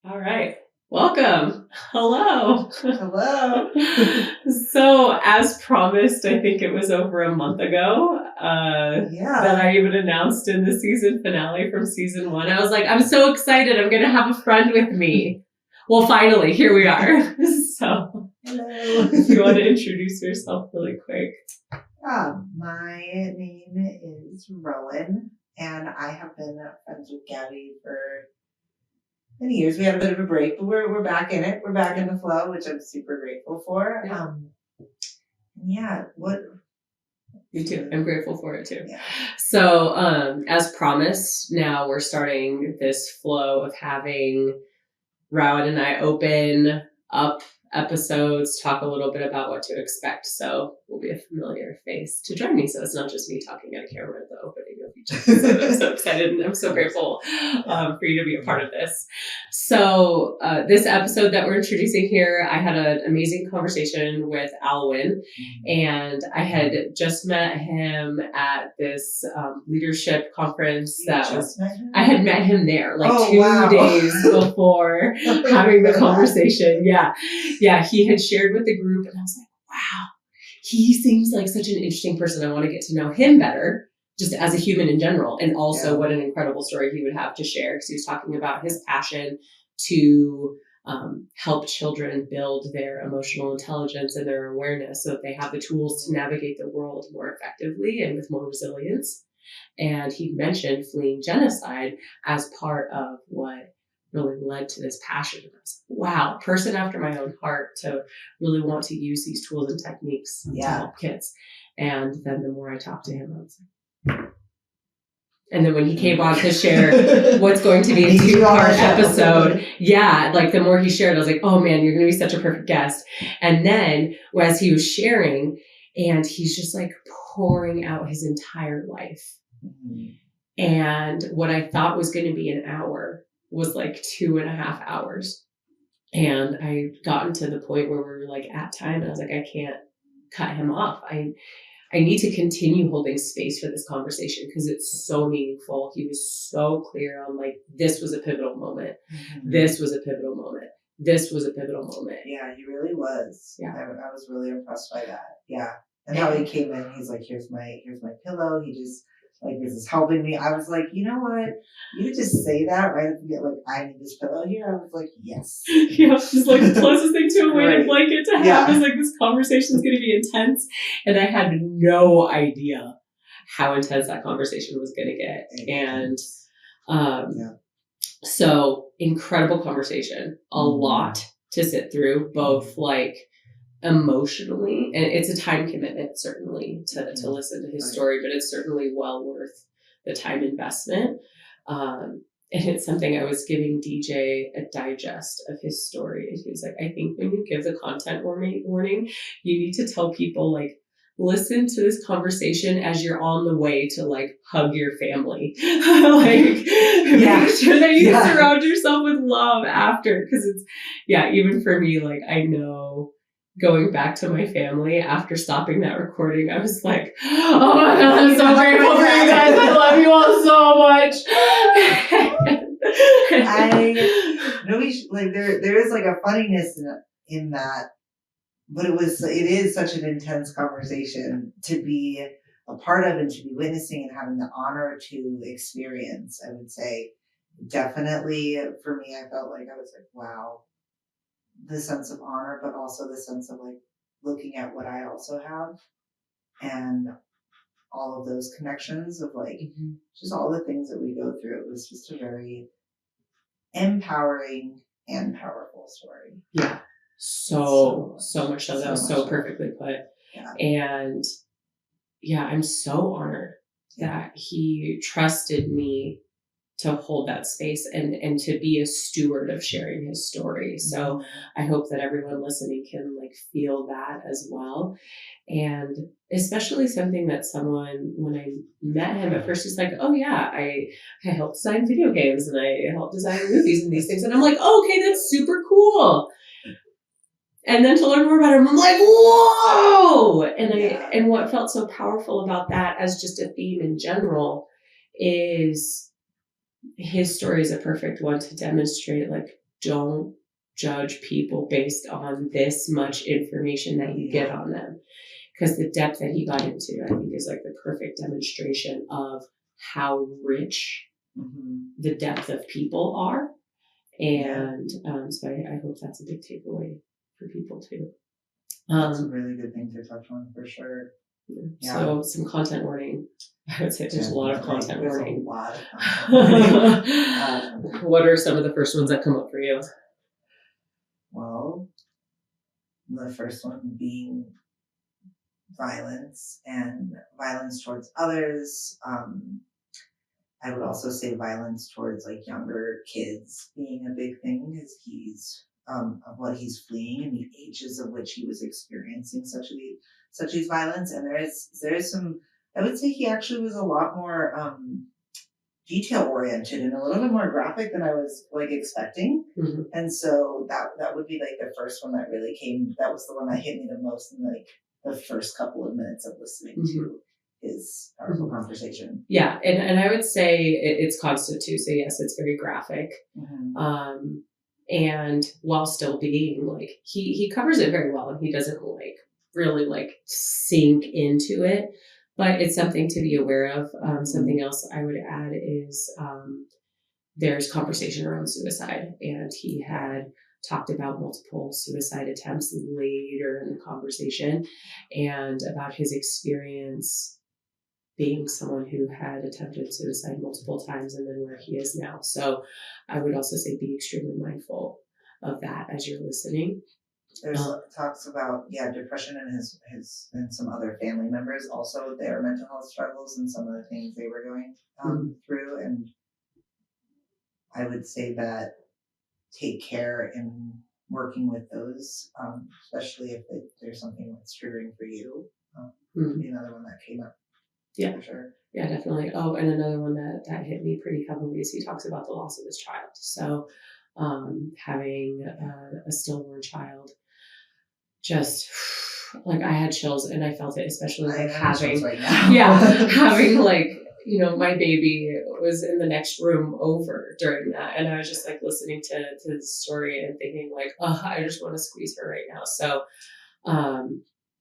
All right. Welcome. Hello. Hello. So, as promised, I think it was over a month ago that I even announced in the season finale from season 1. I was like, I'm so excited. I'm going to have a friend with me. Well, finally, here we are. So, Hello. if you want to introduce yourself really quick. My name is Rowan, and I have been friends with Gabby for many years. We had a bit of a break, but we're back in it. We're back in the flow, which I'm super grateful for. What? Me too. I'm grateful for it too. Yeah. So, as promised, now we're starting this flow of having Rowan and I open up episodes, talk a little bit about what to expect. So we'll be a familiar face to join me. So it's not just me talking at a camera at the opening of each episode. I'm so excited and I'm so grateful for you to be a part of this. So this episode that we're introducing here, I had an amazing conversation with Aylwin, and I had just met him at this leadership conference I had met him there like 2 days before having the conversation. Yeah, he had shared with the group, and I was like, wow, he seems like such an interesting person. I want to get to know him better, just as a human in general, and also what an incredible story he would have to share, because he was talking about his passion to help children build their emotional intelligence and their awareness so that they have the tools to navigate the world more effectively and with more resilience. And he mentioned fleeing genocide as part of what really led to this passion. And I was like, wow, person after my own heart to really want to use these tools and techniques to help kids. And then the more I talked to him, I was like, and then when he came on to share what's going to be a 2-part episode, like the more he shared, I was like, oh man, you're going to be such a perfect guest. And then as he was sharing, and he's just like pouring out his entire life. And what I thought was going to be an hour was like 2.5 hours. And I gotten to the point where we were like at time, and I was like, I can't cut him off. I need to continue holding space for this conversation because it's so meaningful. He was so clear on like, this was a pivotal moment. This was a pivotal moment. This was a pivotal moment. Yeah, he really was. Yeah. I was really impressed by that. Yeah. And how he came in, he's like, here's my pillow. He just like, this is helping me. I was like, you know what? You just say that right if you get like, I need this pillow here. I was like, yes. Yeah, just like the closest thing to a weighted blanket to have is like, this conversation is going to be intense. And I had no idea how intense that conversation was going to get. And so incredible conversation, a lot to sit through, both like emotionally, and it's a time commitment certainly to listen to his story, but it's certainly well worth the time investment. And it's something I was giving DJ a digest of his story, and he was like, I think when you give the content warning, you need to tell people like, listen to this conversation as you're on the way to like hug your family. Make sure that you surround yourself with love after, because it's even for me, like I know going back to my family after stopping that recording, I was like, oh my God, I'm so grateful for you guys. I love you all so much. There is like a funniness in that, but it is such an intense conversation to be a part of and to be witnessing and having the honor to experience. I would say definitely for me, I felt like I was like, wow, the sense of honor, but also the sense of like looking at what I also have and all of those connections of like just all the things that we go through. It was just a very empowering and powerful story. Yeah. So much so. That was so perfectly put. Yeah. And I'm so honored that he trusted me to hold that space and to be a steward of sharing his story. So I hope that everyone listening can like feel that as well. And especially something that someone, when I met him at first, he's like, oh yeah, I helped design video games and I helped design movies and these things. And I'm like, oh, okay, that's super cool. And then to learn more about him, I'm like, whoa! And what felt so powerful about that as just a theme in general is his story is a perfect one to demonstrate like don't judge people based on this much information that you get on them. Because the depth that he got into, I think, is like the perfect demonstration of how rich the depth of people are. And so I hope that's a big takeaway for people too. That's a really good thing to touch on for sure. Yeah. So some content warning. I would say there's a lot of content warning. A lot of content warning. What are some of the first ones that come up for you? Well, the first one being violence and violence towards others. I would also say violence towards like younger kids being a big thing because he's of what he's fleeing and the ages of which he was experiencing such as violence. And there is some. I would say he actually was a lot more detail oriented and a little bit more graphic than I was like expecting. And so that would be like the first one that really came. That was the one that hit me the most in like the first couple of minutes of listening to his powerful conversation. Yeah, and I would say it's constant too. So yes, it's very graphic. And while still being like he covers it very well, and he doesn't like really like sink into it, but it's something to be aware of. Something else I would add is there's conversation around suicide, and he had talked about multiple suicide attempts later in the conversation and about his experience being someone who had attempted suicide multiple times and then where he is now. So I would also say be extremely mindful of that as you're listening. There's talks about depression and his and some other family members also their mental health struggles and some of the things they were going through, and I would say that take care in working with those, especially if there's something that's triggering for you. Would be another one that came up. Yeah, for sure. Yeah, definitely. Oh, and another one that hit me pretty heavily is he talks about the loss of his child. So having a stillborn child, just like I had chills and I felt it, especially like having right now. having like, you know, my baby was in the next room over during that, and I was just like listening to the story and thinking like, oh, I just want to squeeze her right now. So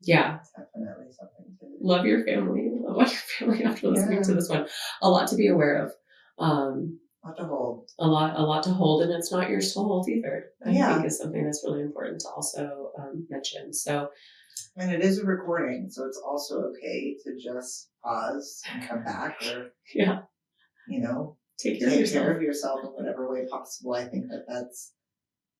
yeah, definitely something to love your family, love your family after listening to this one. A lot to be aware of. A lot to hold. A lot to hold, and it's not yours to hold either. I think is something that's really important to also mention. So, and it is a recording, so it's also okay to just pause and come back, or you know, take care of yourself in whatever way possible. I think that's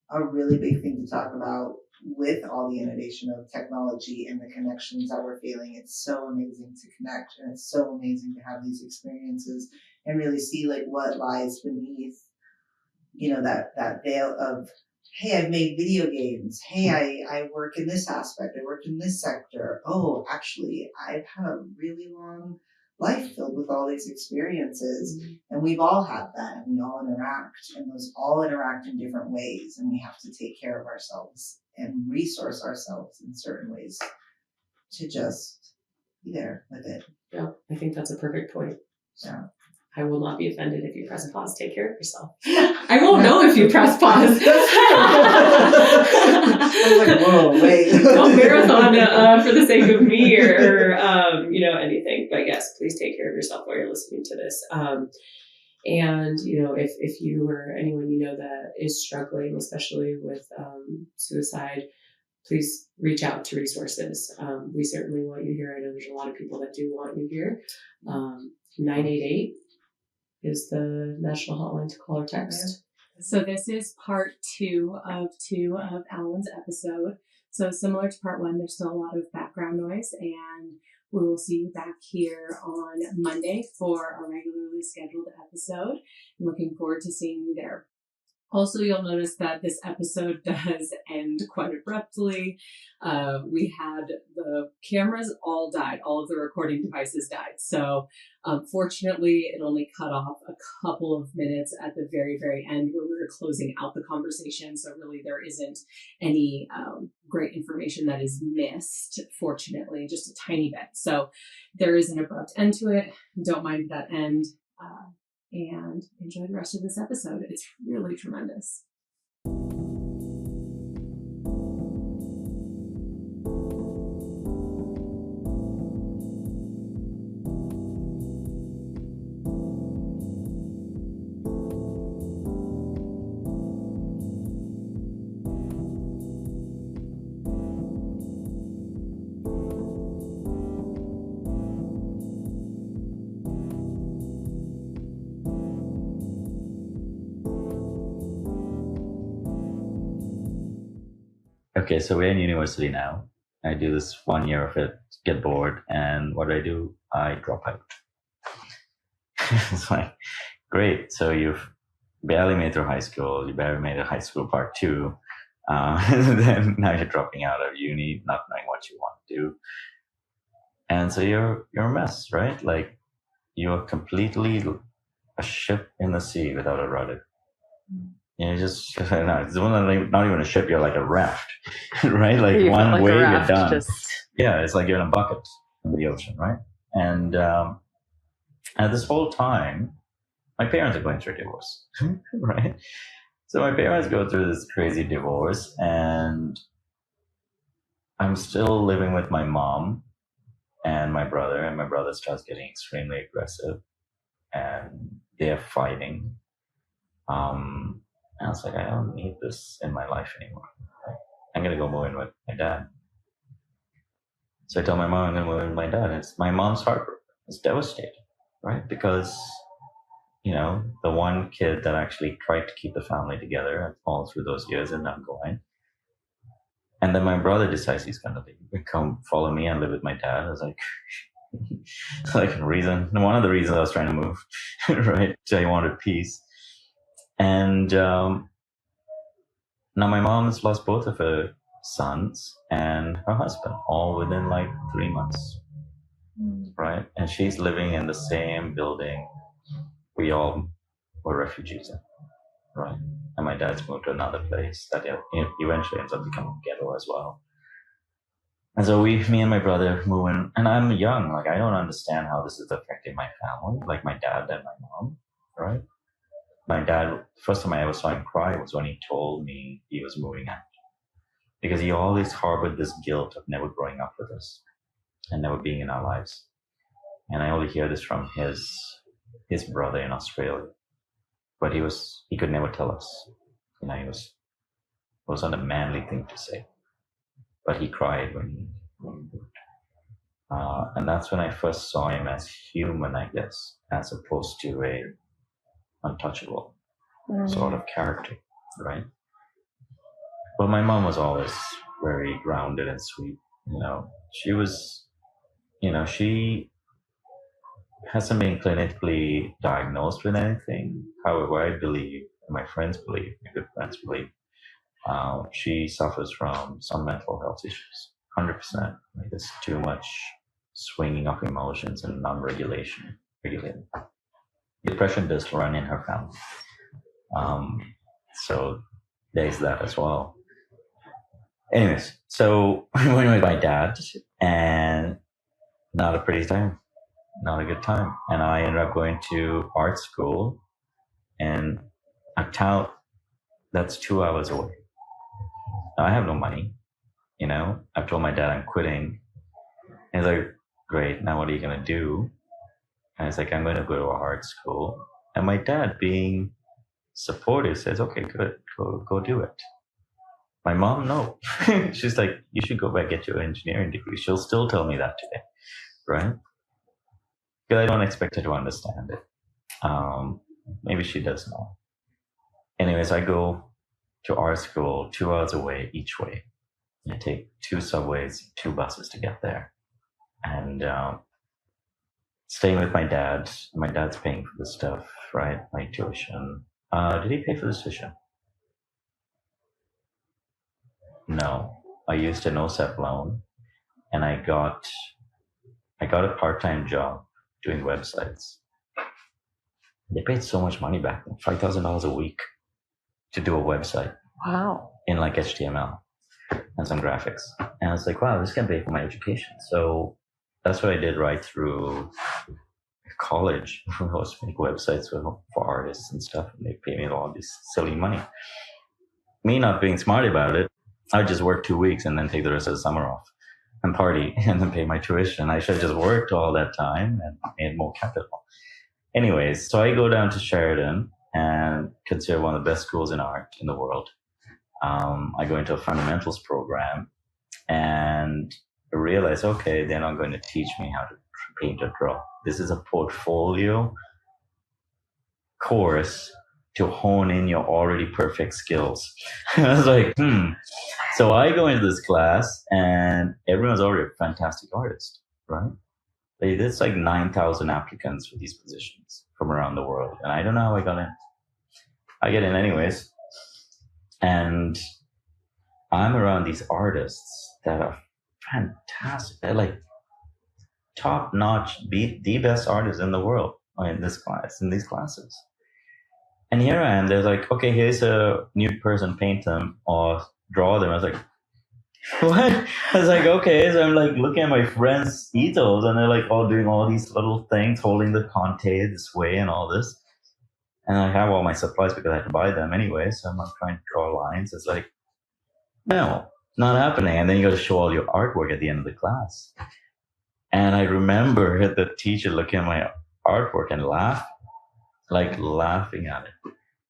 a really big thing to talk about with all the innovation of technology and the connections that we're feeling. It's so amazing to connect, and it's so amazing to have these experiences and really see like what lies beneath, you know, that veil of, hey, I've made video games. Hey, I work in this aspect. I work in this sector. Oh, actually, I've had a really long life filled with all these experiences. And we've all had that, and we all interact, and those all interact in different ways. And we have to take care of ourselves and resource ourselves in certain ways to just be there with it. Yeah, I think that's a perfect point. Yeah. I will not be offended if you press pause. Take care of yourself. I won't know if you press pause. I was like, whoa, wait. Don't marathon for the sake of me or you know, anything. But yes, please take care of yourself while you're listening to this. And, you know, if you or anyone you know that is struggling, especially with suicide, please reach out to resources. We certainly want you here. I know there's a lot of people that do want you here. 988 is the national hotline to call or text. So this is part two of Aylwin's episode. So similar to part one, there's still a lot of background noise, and we will see you back here on Monday for a regularly scheduled episode. I'm looking forward to seeing you there. Also, you'll notice that this episode does end quite abruptly. We had the cameras all died. All of the recording devices died. So fortunately, it only cut off a couple of minutes at the very, very end where we were closing out the conversation. So really, there isn't any great information that is missed, fortunately, just a tiny bit. So there is an abrupt end to it. Don't mind that end. And enjoy the rest of this episode. It's really tremendous. okay, so we're in university now. I do this 1 year of it, get bored, and what do? I drop out. It's like, great. So you've barely made through high school. You barely made a high school part two. Then now you're dropping out of uni, not knowing what you want to do, and so you're a mess, right? Like you're completely a ship in the sea without a rudder. You're just no, it's not even a ship. You're like a raft, right? Like You one like a wave, you're raft, done. just Yeah, it's like you're in a bucket in the ocean, right? And at this whole time, my parents are going through a divorce, right? So my parents go through this crazy divorce, and I'm still living with my mom and my brother starts getting extremely aggressive, and they're fighting. And I was like, I don't need this in my life anymore. Like, I'm gonna go move in with my dad. So I tell my mom I'm gonna move in with my dad. And my mom's heartbroken. It's devastated, right? Because the one kid that actually tried to keep the family together all through those years and not going. And then my brother decides he's gonna leave, come follow me and live with my dad. I was like, one of the reasons I was trying to move, right? So I wanted peace. And now my mom has lost both of her sons and her husband, all within like 3 months, right? And she's living in the same building we all were refugees in, right? And my dad's moved to another place that eventually ends up becoming a ghetto as well. And so me and my brother move in, and I'm young, like I don't understand how this is affecting my family, like my dad and my mom, right? My dad, first time I ever saw him cry was when he told me he was moving out. Because he always harbored this guilt of never growing up with us and never being in our lives. And I only hear this from his brother in Australia. But he could never tell us. It wasn't a manly thing to say. But he cried when he moved. And that's when I first saw him as human, I guess, as opposed to a untouchable sort of character, right? But my mom was always very grounded and sweet. She was, she hasn't been clinically diagnosed with anything. However, I believe, and my friends believe, my good friends believe, she suffers from some mental health issues. 100%. Like there's too much swinging of emotions and non-regulation. Depression does run in her family. So there's that as well. Anyways, so I went with my dad, and not a pretty time, not a good time. And I ended up going to art school in a town that's 2 hours away. Now, I have no money, I've told my dad I'm quitting. And he's like, great, now what are you going to do? And it's like, I'm going to go to a art school. And my dad, being supportive, says, okay, good, go do it. My mom, no. She's like, you should go back get your engineering degree. She'll still tell me that today, right? Because I don't expect her to understand it. Maybe she does know. Anyways, I go to art school 2 hours away each way. I take 2 subways, 2 buses to get there. And staying with my dad. My dad's paying for the stuff, right? My tuition. Did he pay for the tuition? No. I used an OSEP loan, and I got a part-time job doing websites. They paid so much money back then, $5,000 a week to do a website. wow. In like HTML and some graphics. And I was like, wow, this can pay for my education. So that's what I did right through college. I was making websites for artists and stuff, and they pay me all this silly money. Me not being smart about it, I would just work 2 weeks and then take the rest of the summer off and party and then pay my tuition. I should have just worked all that time and made more capital. Anyways, so I go down to Sheridan, and considered one of the best schools in art in the world. I go into a fundamentals program and realize, okay, they're not going to teach me how to paint or draw. This is a portfolio course to hone in your already perfect skills. I was like, So I go into this class and everyone's already a fantastic artist, right? There's like 9,000 applicants for these positions from around the world. And I don't know how I got in. I get in anyways. And I'm around these artists that are fantastic. They're like top notch, the best artists in the world in this class, in these classes. And here I am, they're like, okay, here's a nude person, paint them or draw them. I was like, what? I was like, okay. So I'm like looking at my friends' ethos and they're like all doing all these little things, holding the Conte this way and all this. And I have all my supplies because I had to buy them anyway. So I'm not trying to draw lines. It's like, no, not happening. And then you got to show all your artwork at the end of the class. And I remember the teacher looking at my artwork and laughing at it.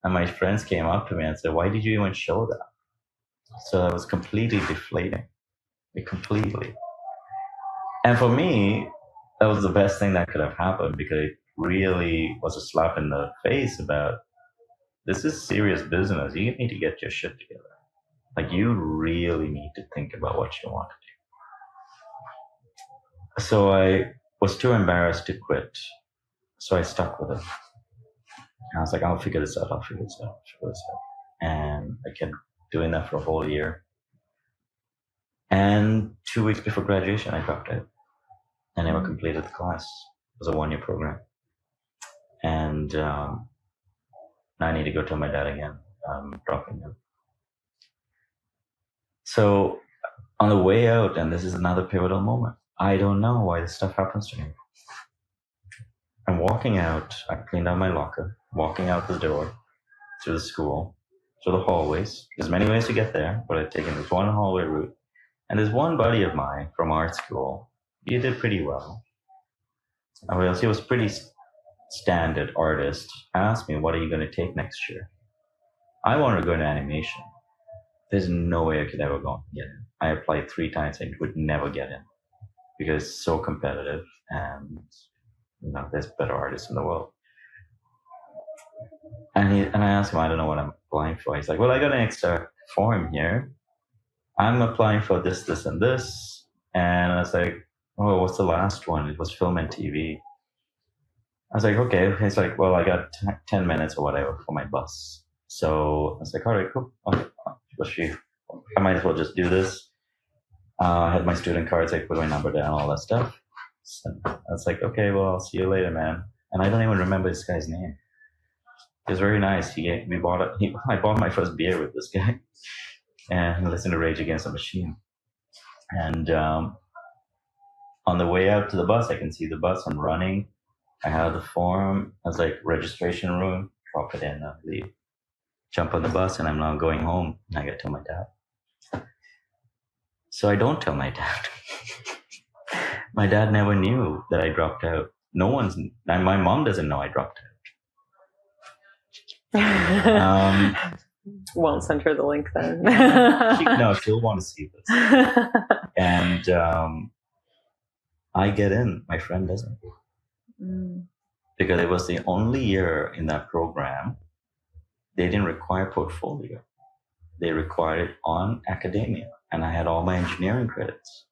And my friends came up to me and said, why did you even show that? So that was completely deflating. Completely. And for me, that was the best thing that could have happened because it really was a slap in the face about this is serious business. You need to get your shit together. Like you really need to think about what you want to do. So I was too embarrassed to quit. So I stuck with it. And I was like, I'll figure this out. And I kept doing that for a whole year. And 2 weeks before graduation, I dropped out. I never completed the class. It was a 1-year program. And now I need to go tell my dad again, I'm dropping out. So on the way out, and this is another pivotal moment, I don't know why this stuff happens to me. I'm walking out, I cleaned out my locker, walking out the door, through the school, through the hallways. There's many ways to get there, but I've taken this one hallway route. And there's one buddy of mine from art school. He did pretty well. He was pretty standard artist. Asked me, what are you going to take next year? I wanted to go into animation. There's no way I could ever go and get in. I applied 3 times and would never get in because it's so competitive and there's better artists in the world. And I asked him, I don't know what I'm applying for. He's like, well, I got an extra form here. I'm applying for this, this, and this. And I was like, oh, what's the last one? It was film and TV. I was like, okay. He's like, well, I got 10 minutes or whatever for my bus. So I was like, all right, cool. Okay. I might as well just do this. I had my student cards. I put my number down, all that stuff. So I was like, okay, well, I'll see you later, man. And I don't even remember this guy's name. It was very nice. I bought my first beer with this guy and listened to Rage Against the Machine. And on the way out to the bus, I can see the bus. I'm running. I have the form. I was like, registration room, drop it in, leave. Jump on the bus, and I'm now going home. And I get to tell my dad. So I don't tell my dad. My dad never knew that I dropped out. My mom doesn't know I dropped out. Won't send her the link then. She'll want to see this. And I get in. My friend doesn't. Because it was the only year in that program they didn't require portfolio. They required it on academia. And I had all my engineering credits.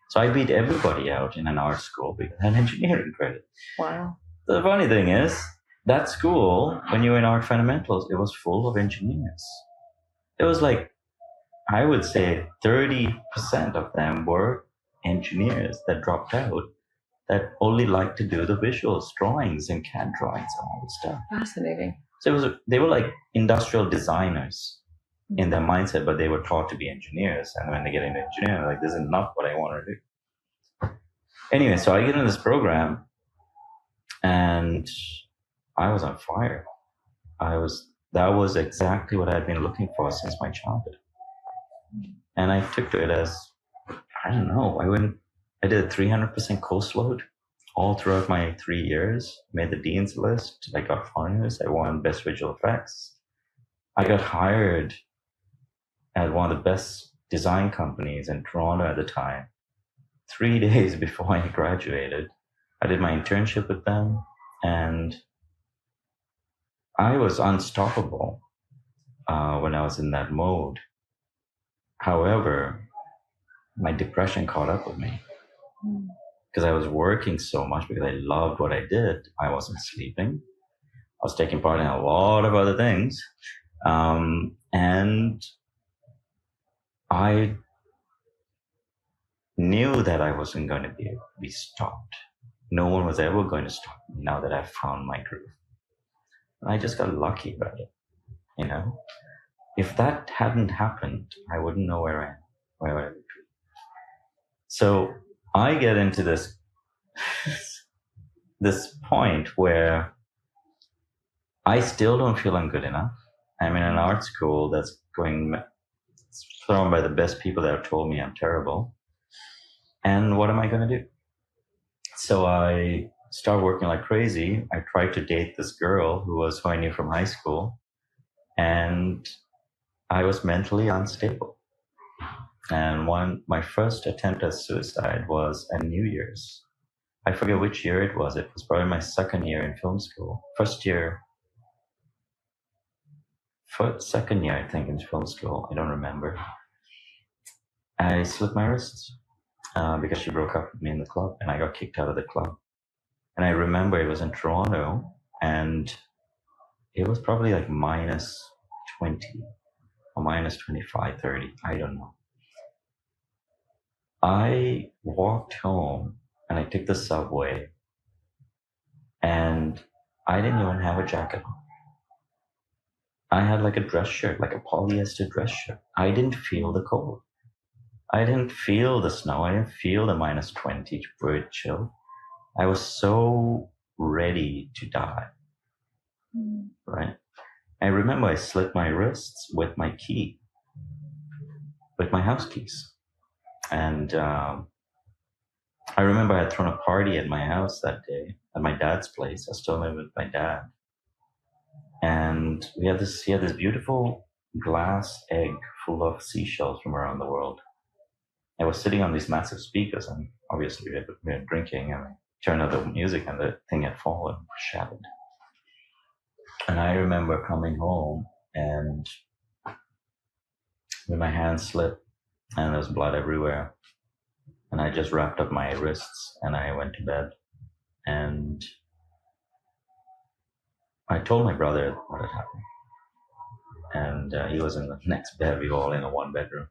So I beat everybody out in an art school because I had engineering credit. Wow. The funny thing is, that school, when you were in art fundamentals, it was full of engineers. It was like, I would say 30% of them were engineers that dropped out, that only liked to do the visuals, drawings and CAD drawings and all this stuff. Fascinating. So they were like industrial designers in their mindset, but they were taught to be engineers. And when they get into engineering, like, this is not what I want to do. Anyway, so I get in this program and I was on fire. That was exactly what I'd been looking for since my childhood. And I took to it as, I don't know, I did a 300% course load all throughout my 3 years, made the dean's list. I got honors. I won best visual effects. I got hired at one of the best design companies in Toronto at the time. 3 days before I graduated, I did my internship with them, and I was unstoppable when I was in that mode. However, my depression caught up with me because I was working so much because I loved what I did. I wasn't sleeping. I was taking part in a lot of other things. And I knew that I wasn't going to be stopped. No one was ever going to stop me now that I've found my groove. And I just got lucky about it, you know? If that hadn't happened, I wouldn't know where I would be. So I get into this this point where I still don't feel I'm good enough. I'm in an art school that's thrown by the best people that have told me I'm terrible. And what am I going to do? So I start working like crazy. I tried to date this girl who I knew from high school, and I was mentally unstable. And my first attempt at suicide was at New Year's. I forget which year it was. It was probably my second year in film school. Second year, I think, in film school. I don't remember. I slit my wrists because she broke up with me in the club, and I got kicked out of the club. And I remember it was in Toronto, and it was probably like minus 20 or minus 25, 30. I don't know. I walked home and I took the subway, and I didn't even have a jacket on. I had like a dress shirt, like a polyester dress shirt. I didn't feel the cold. I didn't feel the snow. I didn't feel the minus 20 bird chill. I was so ready to die. Right? I remember I slit my wrists with my key, with my house keys. And I remember I had thrown a party at my house that day, at my dad's place. I still live with my dad. And he had this beautiful glass egg full of seashells from around the world. I was sitting on these massive speakers, and obviously we were drinking, and I turned up the music, and the thing had fallen, shattered. And I remember coming home, and with my hand slit, and there was blood everywhere. And I just wrapped up my wrists, and I went to bed. And I told my brother what had happened. And he was in the next bed. We were all in a one bedroom.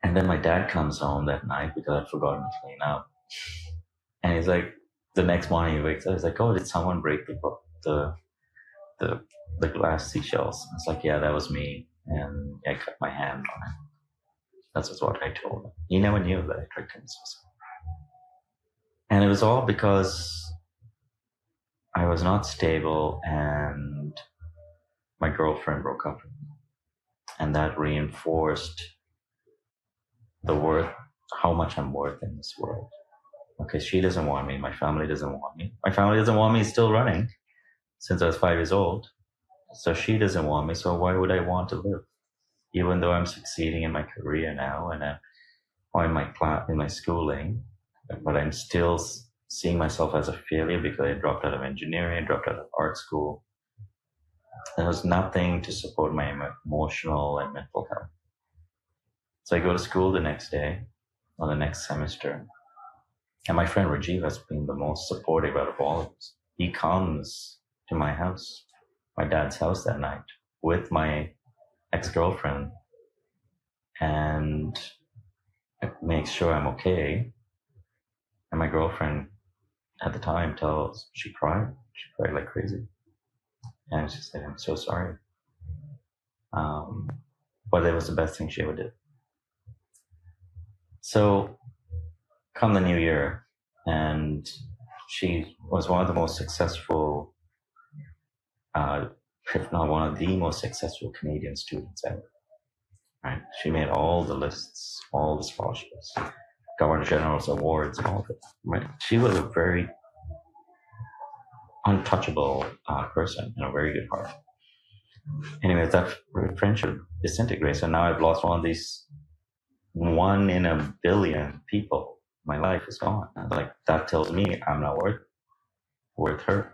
And then my dad comes home that night because I'd forgotten to clean up. And he's like, the next morning he wakes up, he's like, oh, did someone break the glass seashells? It's like, yeah, that was me. And I cut my hand on it. That's what I told him. He never knew that I tried to commit suicide. And it was all because I was not stable, and my girlfriend broke up with me. And that reinforced how much I'm worth in this world. Okay, she doesn't want me. My family doesn't want me. My family doesn't want me still running since I was 5 years old. So she doesn't want me. So why would I want to live? Even though I'm succeeding in my career now or in my schooling, but I'm still seeing myself as a failure because I dropped out of engineering, I dropped out of art school. There was nothing to support my emotional and mental health. So I go to school the next day or the next semester. And my friend Rajiv has been the most supportive out of all of us. He comes to my house, my dad's house that night, with my ex-girlfriend, and makes sure I'm okay. And my girlfriend at the time she cried like crazy. And she said, I'm so sorry. But it was the best thing she ever did. So come the new year, and she was one of the most successful, if not one of the most successful Canadian students ever. Right? She made all the lists, all the scholarships, Governor General's awards, all of it. Right? She was a very untouchable person and a very good heart. Anyway, that friendship disintegrates, and now I've lost one of these 1 in a billion people. My life is gone. Like, that tells me I'm not worth her.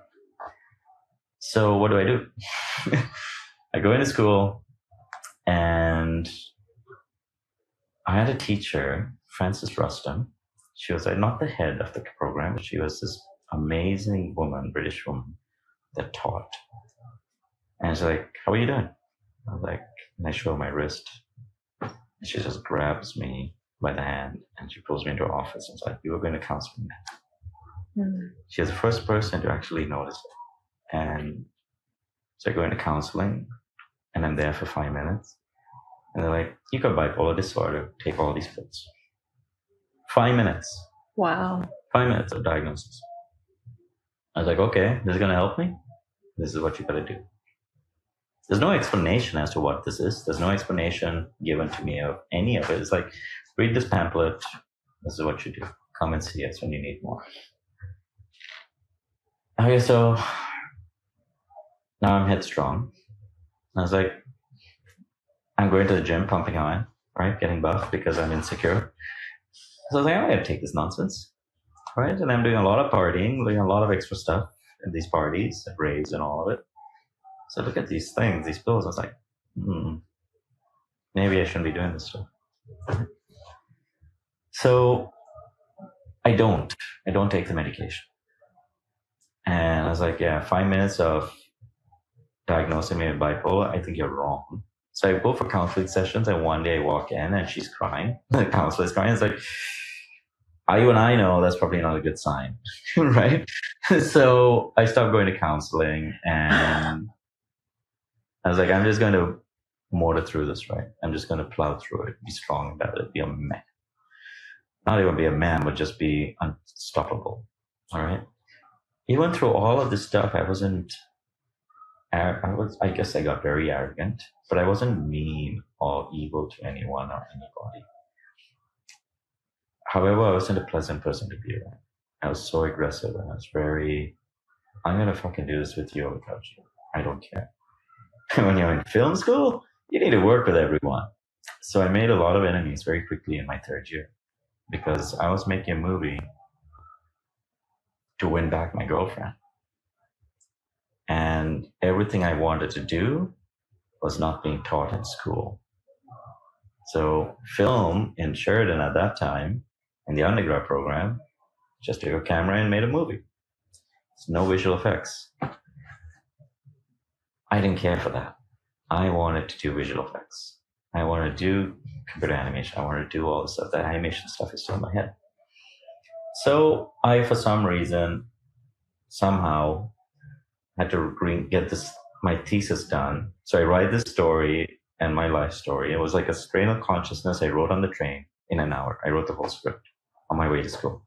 So what do? I go into school, and I had a teacher, Frances Rustum. She was not the head of the program, but she was this amazing woman, British woman, that taught. And she's like, "How are you doing?" I was like, and I show my wrist. And she just grabs me by the hand and she pulls me into her office and is like, "You are going to counseling now." She was the first person to actually notice it. And so I go into counseling, and I'm there for 5 minutes. And they're like, "You got bipolar disorder, take all these pills." 5 minutes. Wow. 5 minutes of diagnosis. I was like, "Okay, this is going to help me. This is what you got to do." There's no explanation as to what this is. There's no explanation given to me of any of it. It's like, read this pamphlet. This is what you do. Come and see us when you need more. Okay, so now I'm headstrong. I was like, I'm going to the gym, pumping iron, right? Getting buff because I'm insecure. So I was like, I gotta take this nonsense, right? And I'm doing a lot of partying, doing a lot of extra stuff at these parties, at raves and all of it. So I look at these things, these pills. I was like, maybe I shouldn't be doing this stuff. So I don't take the medication. And I was like, yeah, 5 minutes of diagnosing me with bipolar, I think you're wrong. So I go for counseling sessions, and one day I walk in and she's crying. The counselor's crying. It's like, you and I know that's probably not a good sign, right? So I stopped going to counseling, and I was like, I'm just going to motor through this, right? I'm just going to plow through it, be strong about it, be a man. Not even be a man, but just be unstoppable, all right? Even through all of this stuff, I guess I got very arrogant, but I wasn't mean or evil to anyone or anybody. However, I wasn't a pleasant person to be around. I was so aggressive, and I was very, I'm going to fucking do this with you or without you. I don't care. When you're in film school, you need to work with everyone. So I made a lot of enemies very quickly in my third year because I was making a movie to win back my girlfriend. And everything I wanted to do was not being taught in school. So film in Sheridan at that time, in the undergrad program, just took a camera and made a movie. It's no visual effects. I didn't care for that. I wanted to do visual effects. I wanted to do computer animation. I wanted to do all the stuff. That animation stuff is still in my head. So I, for some reason, somehow had to get my thesis done. So I write this story and my life story. It was like a strain of consciousness I wrote on the train in an hour. I wrote the whole script on my way to school.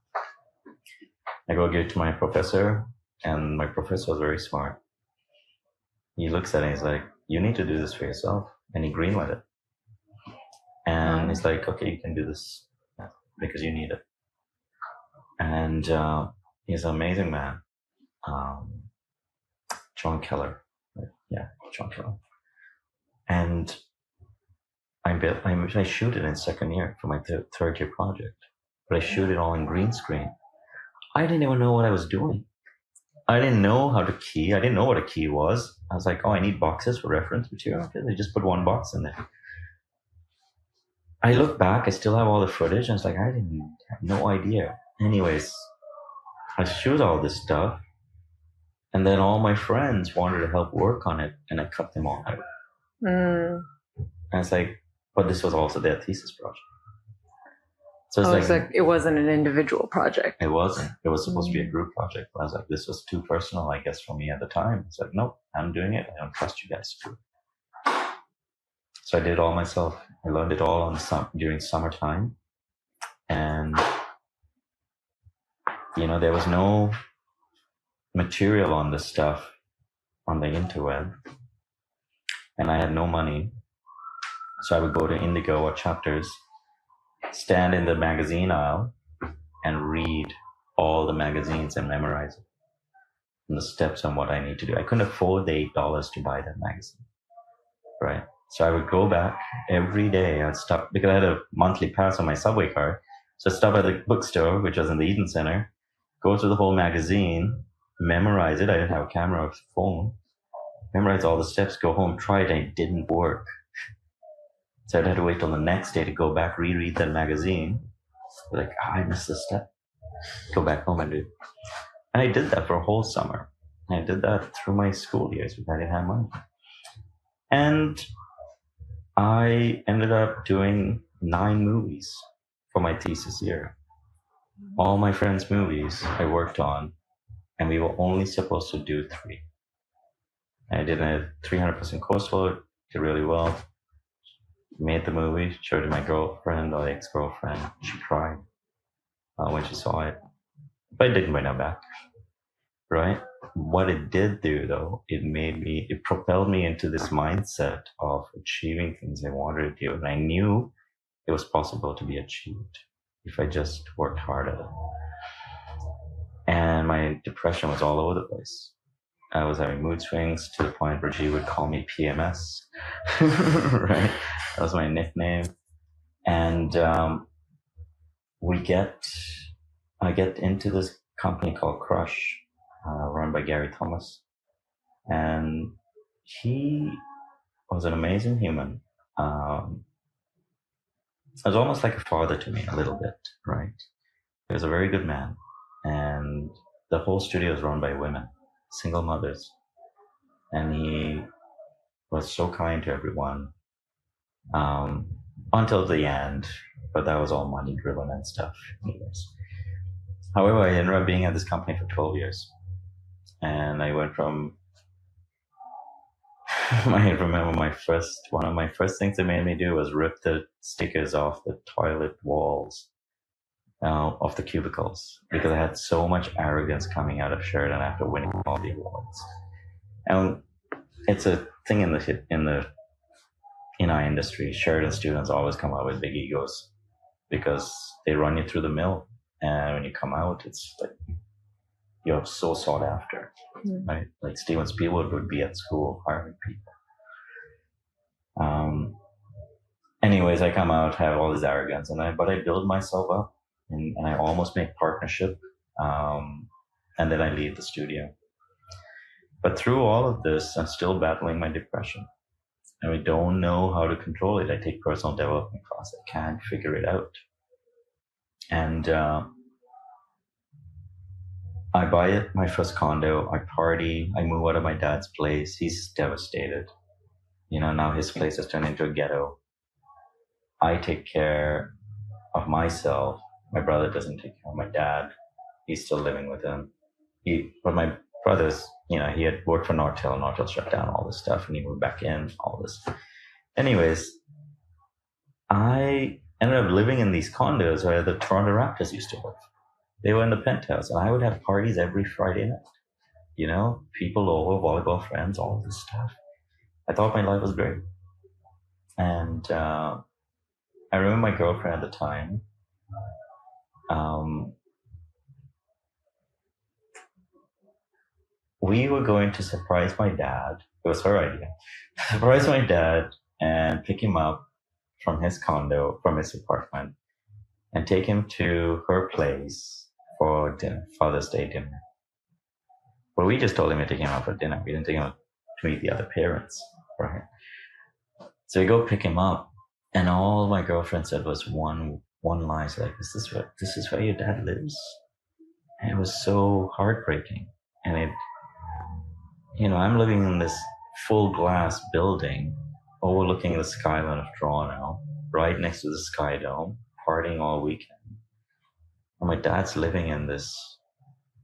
I go give it to my professor, and my professor was very smart. He looks at it and he's like, "You need to do this for yourself." And he greenlit it. And he's like, "Okay, you can do this because you need it." And he's an amazing man. John Keller. Yeah, John Keller. And I shoot it in second year for my third year project. But I shoot it all in green screen. I didn't even know what I was doing. I didn't know how to key. I didn't know what a key was. I was like, oh, I need boxes for reference material. Okay, they just put one box in there. I look back, I still have all the footage, and it's like, I didn't have no idea. Anyways, I shoot all this stuff, and then all my friends wanted to help work on it, and I cut them all out. And it's like, but this was also their thesis project. So it's it wasn't an individual project. It wasn't. It was supposed to be a group project. But I was like, this was too personal, I guess, for me at the time. It's like, nope, I'm doing it. I don't trust you guys to do it. So I did it all myself. I learned it all during summertime. And, there was no material on this stuff on the interweb. And I had no money. So I would go to Indigo or Chapters, stand in the magazine aisle, and read all the magazines and memorize it. And the steps on what I need to do. I couldn't afford the $8 to buy that magazine, right? So I would go back every day. I'd stop, because I had a monthly pass on my subway card. So I'd stop at the bookstore, which was in the Eden Center, go through the whole magazine, memorize it. I didn't have a camera or phone. memorize all the steps, go home, try it, and it didn't work. So I'd have to wait till the next day to go back, reread that magazine. Like, I missed this step. Go back home and do it. And I did that for a whole summer. And I did that through my school years because I didn't have money. And I ended up doing 9 movies for my thesis year. All my friends' movies I worked on, and we were only supposed to do 3. I did a 300% courseload, did really well. Made the movie, showed it to my girlfriend or ex-girlfriend. She cried when she saw it. But it didn't bring her back, right? What it did do, though, it propelled me into this mindset of achieving things I wanted to do. And I knew it was possible to be achieved if I just worked hard at it. And my depression was all over the place. I was having mood swings to the point where she would call me PMS, right? That was my nickname. And I get into this company called Crush, run by Gary Thomas. And he was an amazing human. It was almost like a father to me a little bit, right? He was a very good man. And the whole studio is run by women, single mothers. And he was so kind to everyone until the end, but that was all money driven and stuff. Anyways. However, I ended up being at this company for 12 years. And I went from, I remember one of my first things they made me do was rip the stickers off the toilet walls of the cubicles because I had so much arrogance coming out of Sheridan after winning all the awards. And it's a thing in our industry. Sheridan students always come out with big egos because they run you through the mill, and when you come out, it's like you're so sought after, right? Like Steven Spielberg would be at school hiring people. Anyways, I come out, have all this arrogance, but I build myself up, and I almost make partnership, and then I leave the studio. But through all of this, I'm still battling my depression. And I don't know how to control it. I take personal development classes. I can't figure it out. And I buy my first condo. I party. I move out of my dad's place. He's devastated. Now his place has turned into a ghetto. I take care of myself. My brother doesn't take care of my dad. He's still living with him. But my brother's, he had worked for Nortel. Nortel shut down all this stuff, and he moved back in, all this. Anyways, I ended up living in these condos where the Toronto Raptors used to live. They were in the penthouse, and I would have parties every Friday night. People over, volleyball friends, all this stuff. I thought my life was great. And I remember my girlfriend at the time. We were going to surprise my dad. It was her idea. Surprise my dad and pick him up from his condo, from his apartment, and take him to her place for dinner, Father's Day dinner. But we just told him to take him out for dinner. We didn't take him out to meet the other parents, right? So we go pick him up, and all my girlfriend said was one line. She's like, this is where your dad lives? And it was so heartbreaking. And I'm living in this full glass building overlooking the skyline of Toronto, right next to the Sky Dome, partying all weekend. And my dad's living in this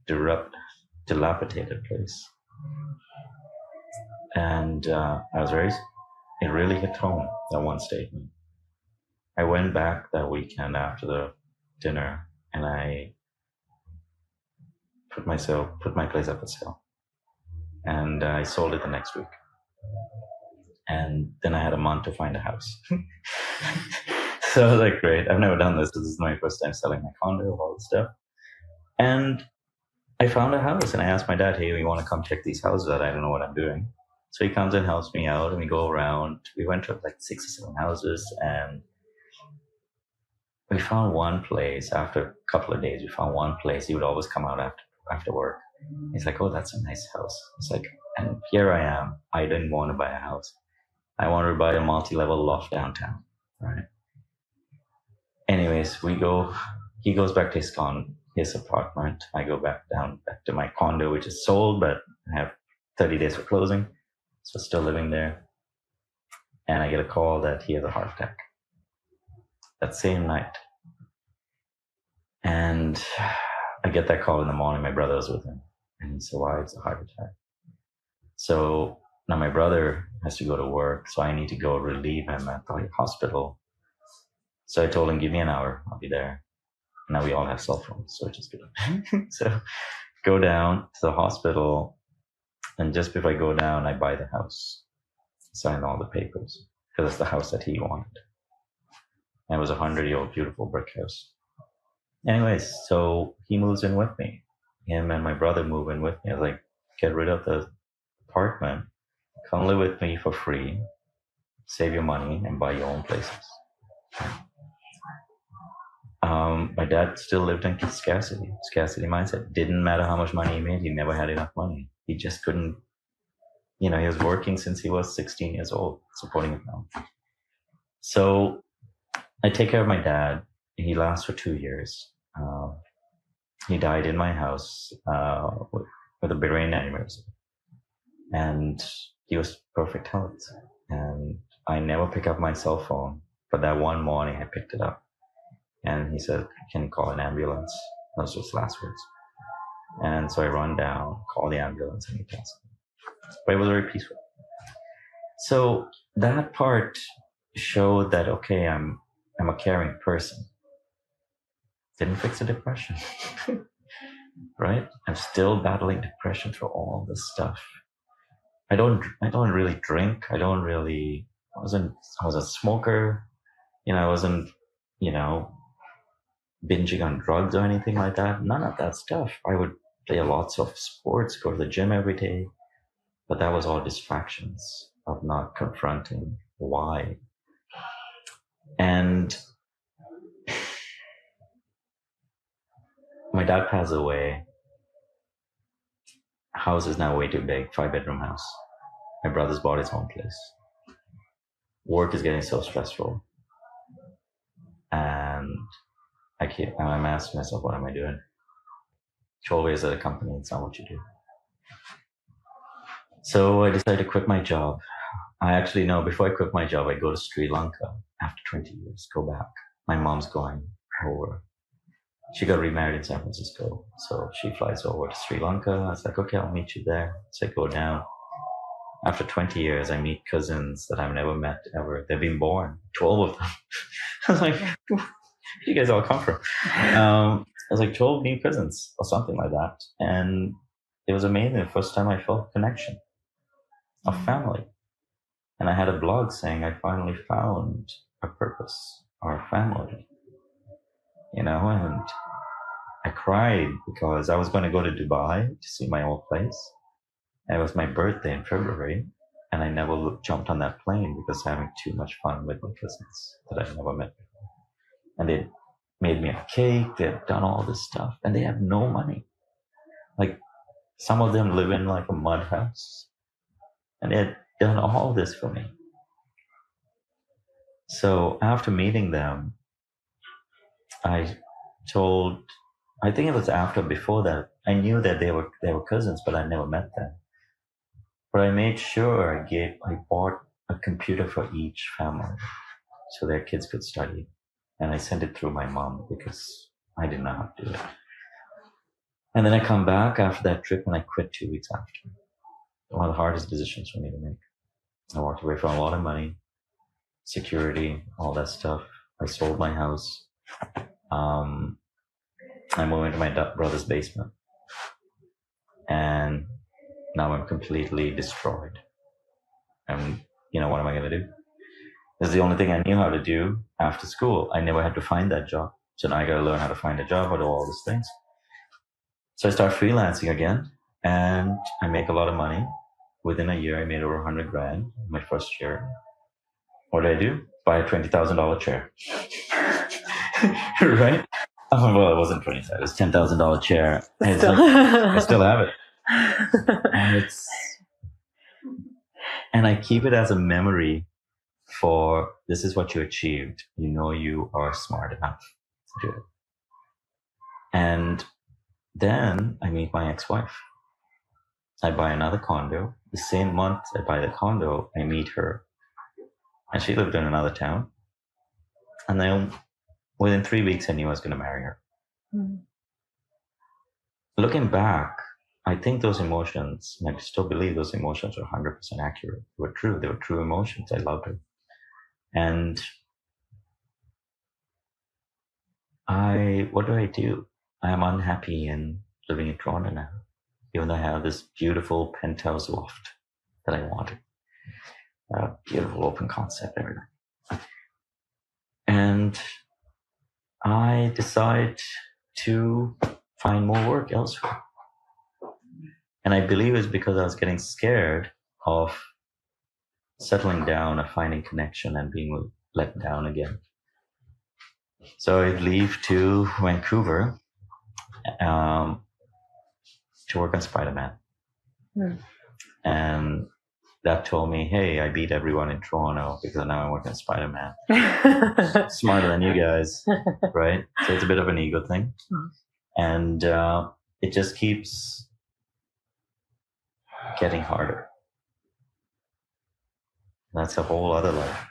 dilapidated place. And it really hit home, that one statement. I went back that weekend after the dinner, and I put my place up for sale. And I sold it the next week. And then I had a month to find a house. So I was like, great, I've never done this. This is my first time selling my condo, all this stuff. And I found a house, and I asked my dad, hey, we want to come check these houses out. I don't know what I'm doing. So he comes and helps me out, and we go around. We went to like 6 or 7 houses, and we found one place. After a couple of days, we found one place. He would always come out after work. He's like, oh, that's a nice house. It's like, And here I am. I didn't want to buy a house. I wanted to buy a multi-level loft downtown, right? Anyways, he goes back to his apartment. I go back to my condo, which is sold, but I have 30 days for closing. So still living there. And I get a call that he has a heart attack that same night. And I get that call in the morning. My brother was with him. And he said, why? It's a heart attack. So now my brother has to go to work. So I need to go relieve him at the hospital. So I told him, give me an hour. I'll be there. Now we all have cell phones, so it's just good. So go down to the hospital. And just before I go down, I buy the house. Sign all the papers. Because it's the house that he wanted. And it was a 100-year-old beautiful brick house. Anyways, so he moves in with me. Him and my brother move in with me. I was like, get rid of the apartment. Come live with me for free. Save your money and buy your own places. My dad still lived in scarcity mindset. Didn't matter how much money he made. He never had enough money. He just couldn't, he was working since he was 16 years old, supporting his mom. So I take care of my dad. He lasts for 2 years. He died in my house with a brain aneurysm. And he was perfect health. And I never pick up my cell phone. But that one morning I picked it up. And he said, can you call an ambulance? Those were his last words. And so I run down, call the ambulance, and he passed. But it was very peaceful. So that part showed that, okay, I'm a caring person. Didn't fix the depression, right? I'm still battling depression through all this stuff. I don't really drink. I was a smoker. I wasn't, binging on drugs or anything like that. None of that stuff. I would play lots of sports, go to the gym every day, but that was all distractions of not confronting why. And my dad passed away. House is now way too big, 5-bedroom house. My brother's bought his own place. Work is getting so stressful. And I'm asking myself, what am I doing? 12 years at a company, it's not what you do. So I decided to quit my job. I actually know before I quit my job, I go to Sri Lanka after 20 years, go back. My mom's going over. She got remarried in San Francisco. So she flies over to Sri Lanka. I was like, okay, I'll meet you there. So I go down. After 20 years, I meet cousins that I've never met ever. They've been born, 12 of them. I was like, where do you guys all come from? I was like 12 new cousins or something like that. And it was amazing. The first time I felt connection of family. And I had a blog saying I finally found a purpose, our family. And I cried because I was going to go to Dubai to see my old place. And it was my birthday in February. And I never jumped on that plane because I was having too much fun with my cousins that I've never met before. And they made me a cake. They've done all this stuff. And they have no money. Like, some of them live in like a mud house. And they had done all this for me. So after meeting them, I think it was before that, I knew that they were cousins, but I never met them. But I made sure I bought a computer for each family so their kids could study. And I sent it through my mom because I didn't know how to do it. And then I come back after that trip and I quit 2 weeks after. One of the hardest decisions for me to make. I walked away from a lot of money, security, all that stuff. I sold my house. I moved into my brother's basement. And now I'm completely destroyed. And what am I going to do? This is the only thing I knew how to do after school. I never had to find that job. So now I got to learn how to find a job or do all these things. So I start freelancing again and I make a lot of money. Within a year, I made over $100,000 my first year. What did I do? Buy a $20,000 chair. Right? Oh, well, it wasn't $20,000. It was $10,000 chair. And I still have it. And And I keep it as a memory for this is what you achieved. You know you are smart enough to do it. And then I meet my ex-wife. I buy another condo. The same month I buy the condo, I meet her. And she lived in another town. And then within 3 weeks, I knew I was going to marry her. Mm. Looking back, I think those emotions, and I still believe those emotions were 100% accurate. They were true. They were true emotions. I loved her. And what do I do? I am unhappy in living in Toronto now, even though I have this beautiful penthouse loft that I wanted. Beautiful open concept, everything. And I decide to find more work elsewhere. And I believe it's because I was getting scared of settling down, of finding connection and being let down again. So I leave to Vancouver to work on Spider-Man. Mm. And that told me, hey, I beat everyone in Toronto because now I work on Spider-Man. Smarter than you guys, right? So it's a bit of an ego thing. And it just keeps getting harder. That's a whole other life.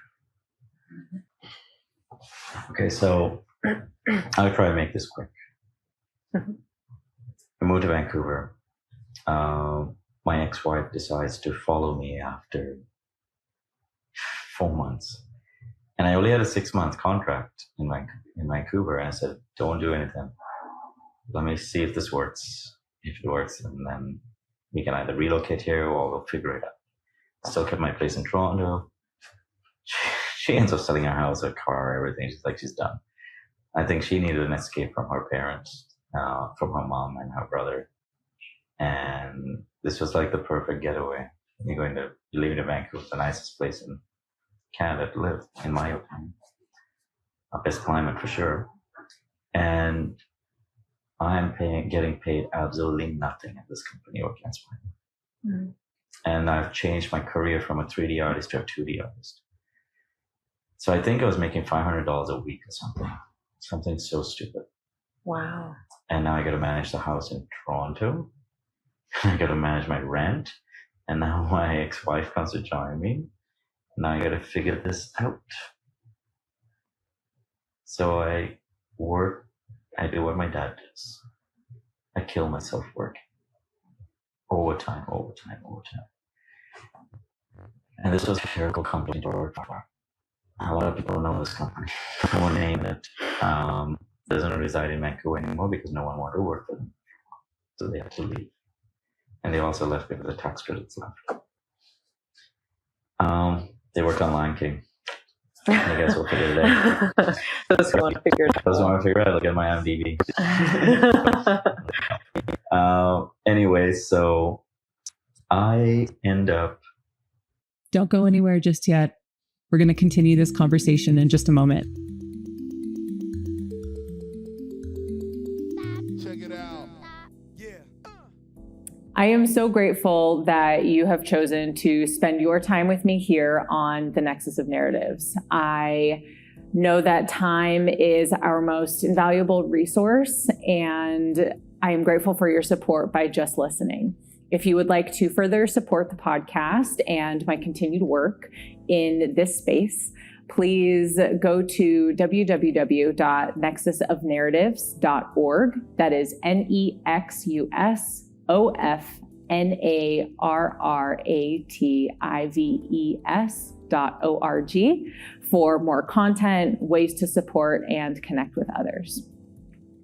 Okay, so I'll try to make this quick. I moved to Vancouver. My ex-wife decides to follow me after 4 months. And I only had a 6-month contract in Vancouver. And I said, don't do anything. Let me see if this works. If it works, and then we can either relocate here or we'll figure it out. Still kept my place in Toronto. She ends up selling her house, her car, everything. She's like, she's done. I think she needed an escape from her parents, from her mom and her brother. And this was like the perfect getaway. You're leaving to Vancouver, the nicest place in Canada to live, in my opinion. Best climate for sure. And I'm getting paid absolutely nothing at this company working on Spider-Man. Mm. And I've changed my career from a 3D artist to a 2D artist. So I think I was making $500 a week or something so stupid. Wow. And now I got to manage the house in Toronto. I got to manage my rent. And now my ex-wife comes to join me. Now I got to figure this out. So I work. I do what my dad does. I kill myself working. Overtime. And this was a terrible company to work for. A lot of people know this company. I won't name it. Doesn't reside in Vancouver anymore because no one wanted to work for them. So they had to leave. And they also left because the tax credits left. They worked on Lion King. I guess we'll figure it out. Those who want to figure it out. Those who want to figure it out, look at my IMDb. Anyway, so I end up. Don't go anywhere just yet. We're going to continue this conversation in just a moment. Check it out. I am so grateful that you have chosen to spend your time with me here on the Nexus of Narratives. I know that time is our most invaluable resource, and I am grateful for your support by just listening. If you would like to further support the podcast and my continued work in this space, please go to www.nexusofnarratives.org. That is NEXUSOFNARRATIVES.org for more content, ways to support, and connect with others.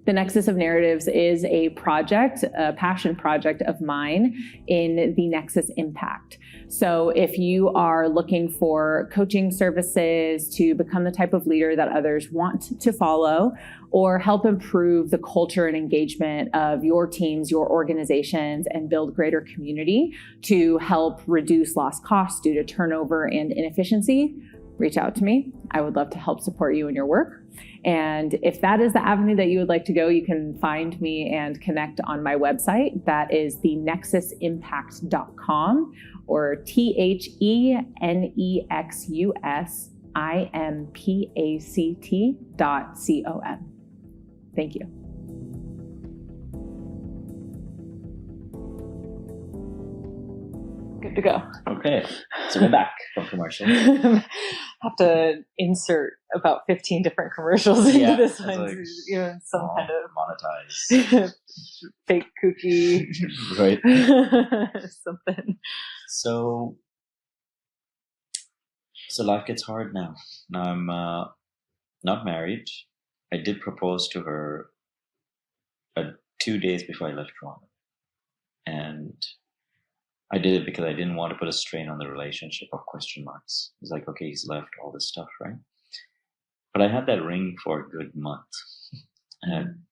The Nexus of Narratives is a project, a passion project of mine in the Nexus Impact. So if you are looking for coaching services to become the type of leader that others want to follow, or help improve the culture and engagement of your teams, your organizations, and build greater community to help reduce lost costs due to turnover and inefficiency, reach out to me. I would love to help support you in your work. And if that is the avenue that you would like to go, you can find me and connect on my website. That is thenexusimpact.com, or THENEXUSIMPACT.com. Thank you. Good to go. Okay, so we're back from commercial. Have to insert about 15 different commercials into this it's one. like, Some kind of monetize. fake cookie. Right. Something. So life gets hard now. Now I'm not married. I did propose to her 2 days before I left Toronto. And I did it because I didn't want to put a strain on the relationship of question marks. It's like, okay, he's left, all this stuff, right? But I had that ring for a good month. I had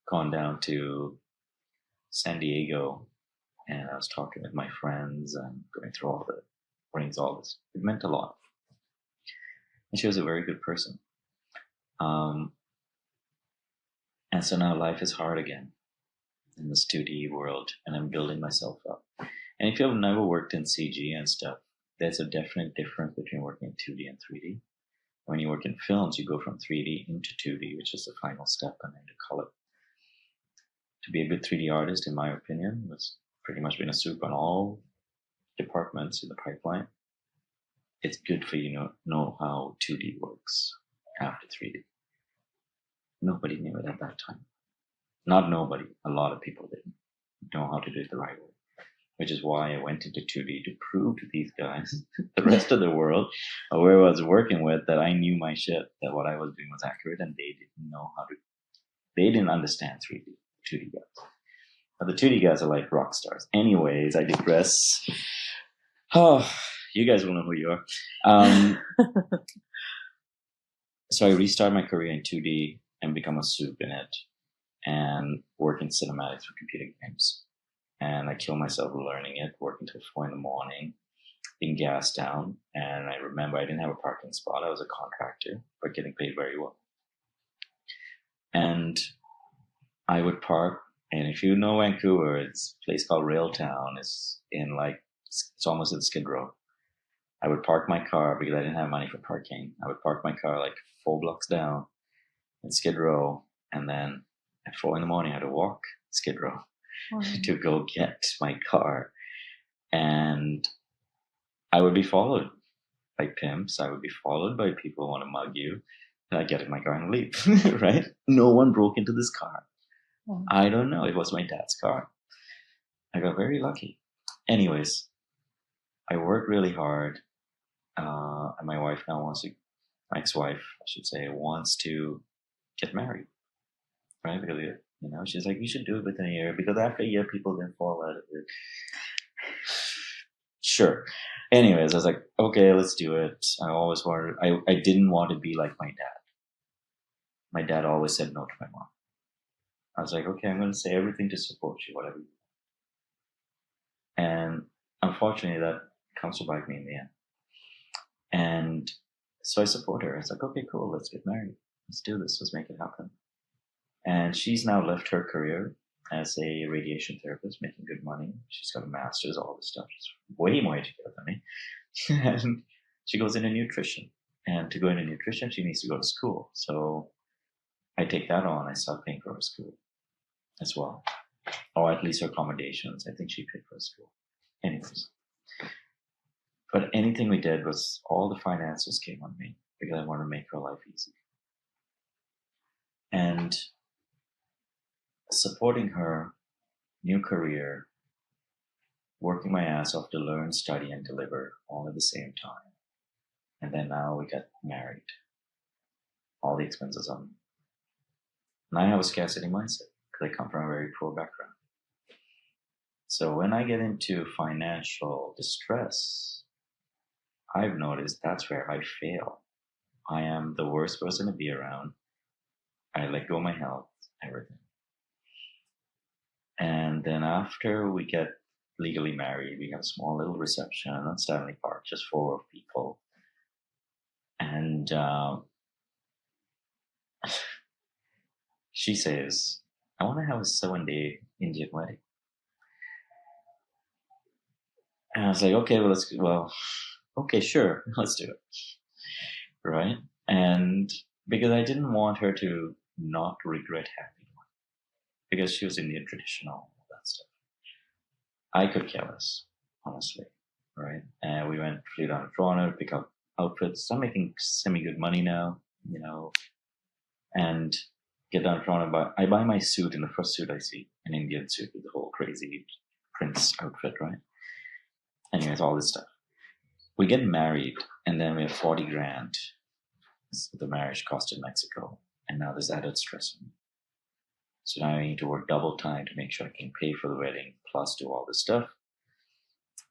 gone down to San Diego and I was talking with my friends and going through all the rings, all this. It meant a lot. And she was a very good person. And so now life is hard again in this 2D world, and I'm building myself up. And if you've never worked in CG and stuff, there's a definite difference between working in 2D and 3D. When you work in films, you go from 3D into 2D, which is the final step, and into color. To be a good 3D artist, in my opinion, was pretty much being a soup on all departments in the pipeline. It's good for you to know how 2D works after 3D. Nobody knew it at that time. Not nobody, a lot of people didn't know how to do it the right way. Which is why I went into 2D to prove to these guys, the rest of the world, or where I was working with, that I knew my shit, that what I was doing was accurate, and they didn't know how to, they didn't understand 3D, 2D guys. But the 2D guys are like rock stars. Anyways, I digress. Oh, you guys will know who you are. So I restarted my career in 2D and become a soup in it, and work in cinematics for computer games. And I killed myself learning it, working till 4 a.m, being gassed down. And I remember I didn't have a parking spot. I was a contractor, but getting paid very well. And I would park, and if you know Vancouver, it's a place called Railtown. It's in it's almost at Skid Row. I would park my car because I didn't have money for parking. I would park my car like 4 blocks down in Skid Row, and then at 4 a.m, I had to walk Skid Row to go get my car. And I would be followed by pimps. I would be followed by people who want to mug you. And I get in my car and leave, right? No one broke into this car. I don't know. It was my dad's car. I got very lucky. Anyways, I worked really hard. And my wife now my ex-wife, I should say, wants to get married, right? Because, she's like, you should do it within a year, because after a year, people then fall out of it. Sure. Anyways, I was like, okay, let's do it. I didn't want to be like my dad. My dad always said no to my mom. I was like, okay, I'm going to say everything to support you, whatever you do. And unfortunately, that comes to bite me in the end. And so I support her. It's like, okay, cool, let's get married. Let's do this. Let's make it happen. And she's now left her career as a radiation therapist, making good money. She's got a master's, all this stuff. She's way more educated than me. And she goes into nutrition. And to go into nutrition, she needs to go to school. So I take that on. I start paying for her school as well. Or at least her accommodations. I think she paid for her school. Anyways. But anything we did was, all the finances came on me because I wanted to make her life easy. And supporting her new career, working my ass off to learn, study, and deliver all at the same time. And then now we got married. All the expenses on me. And I have a scarcity mindset because I come from a very poor background. So when I get into financial distress, I've noticed that's where I fail. I am the worst person to be around. I let go of my health, everything. And then after we get legally married, we have a small little reception on Stanley Park, just 4 people. And she says, I want to have a 7-day Indian wedding. And I was like, okay, okay, sure, let's do it. Right? And because I didn't want her to not regret having one, because she was Indian traditional, all that stuff. I could care less, honestly. Right? And we flew down to Toronto to pick up outfits. I'm making semi-good money now, and get down to Toronto. But I buy my suit, and the first suit I see, an Indian suit with the whole crazy prince outfit, right? Anyways, all this stuff. We get married, and then we have 40 grand. The marriage cost in Mexico, and now there's added stress on me. So now I need to work double time to make sure I can pay for the wedding, plus do all this stuff.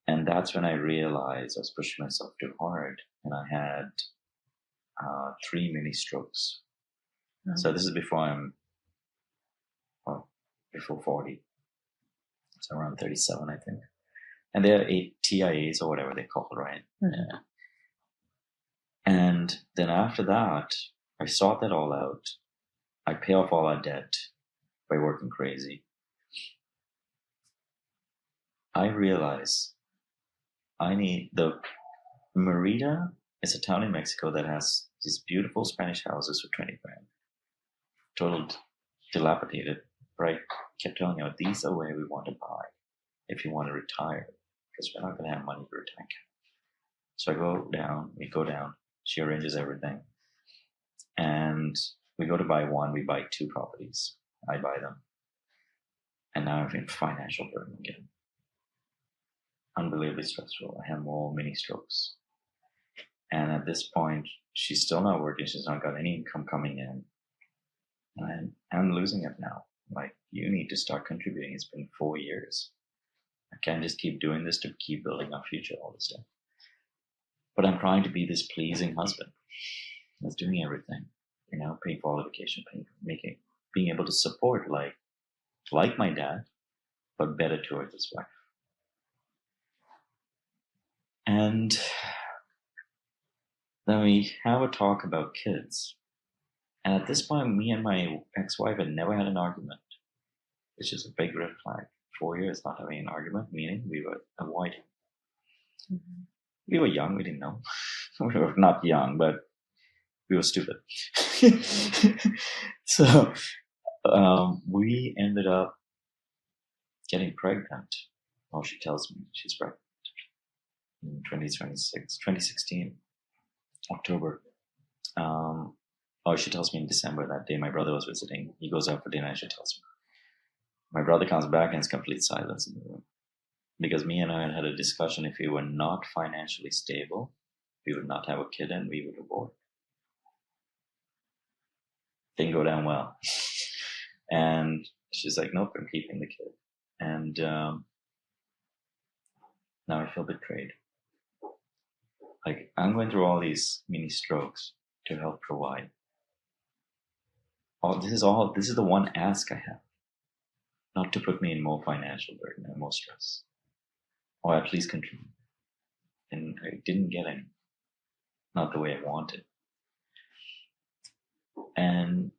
And that's when I realized I was pushing myself too hard, and I had 3 mini strokes. Mm-hmm. So this is before before 40. So around 37, I think. And they're 8 TIAs or whatever they call it, right? Mm-hmm. Yeah. And then after that, I sort that all out. I pay off all our debt by working crazy. I realize Merida is a town in Mexico that has these beautiful Spanish houses for 20 grand. Total dilapidated, right? Kept telling you, these are where we want to buy if you want to retire, because we're not going to have money for retirement. So we go down, she arranges everything. And we go to buy one, we buy 2 properties. I buy them. And now I'm in financial burden again. Unbelievably stressful. I have more mini strokes. And at this point, she's still not working. She's not got any income coming in. And I'm losing it now. Like, you need to start contributing. It's been 4 years. I can't just keep doing this to keep building our future all this stuff. But I'm trying to be this pleasing husband that's doing everything, paying for all the vacation, being able to support like my dad, but better towards his wife. And then we have a talk about kids. And at this point, me and my ex-wife had never had an argument, which is a big red flag. 4 years not having an argument, meaning we were avoiding. Mm-hmm. We were young, we didn't know. We were not young, but we were stupid. So we ended up getting pregnant. Oh, she tells me she's pregnant in 2016, October. She tells me in December. That day my brother was visiting. He goes out for dinner and she tells me. My brother comes back and it's complete silence in the room. Because me and her had a discussion, if we were not financially stable, we would not have a kid and we would abort. Didn't go down well. And she's like, nope, I'm keeping the kid. And now I feel betrayed. Like, I'm going through all these mini strokes to help provide. This is the one ask I have. Not to put me in more financial burden and more stress. Or at least contribute. And I didn't get any. Not the way I wanted. And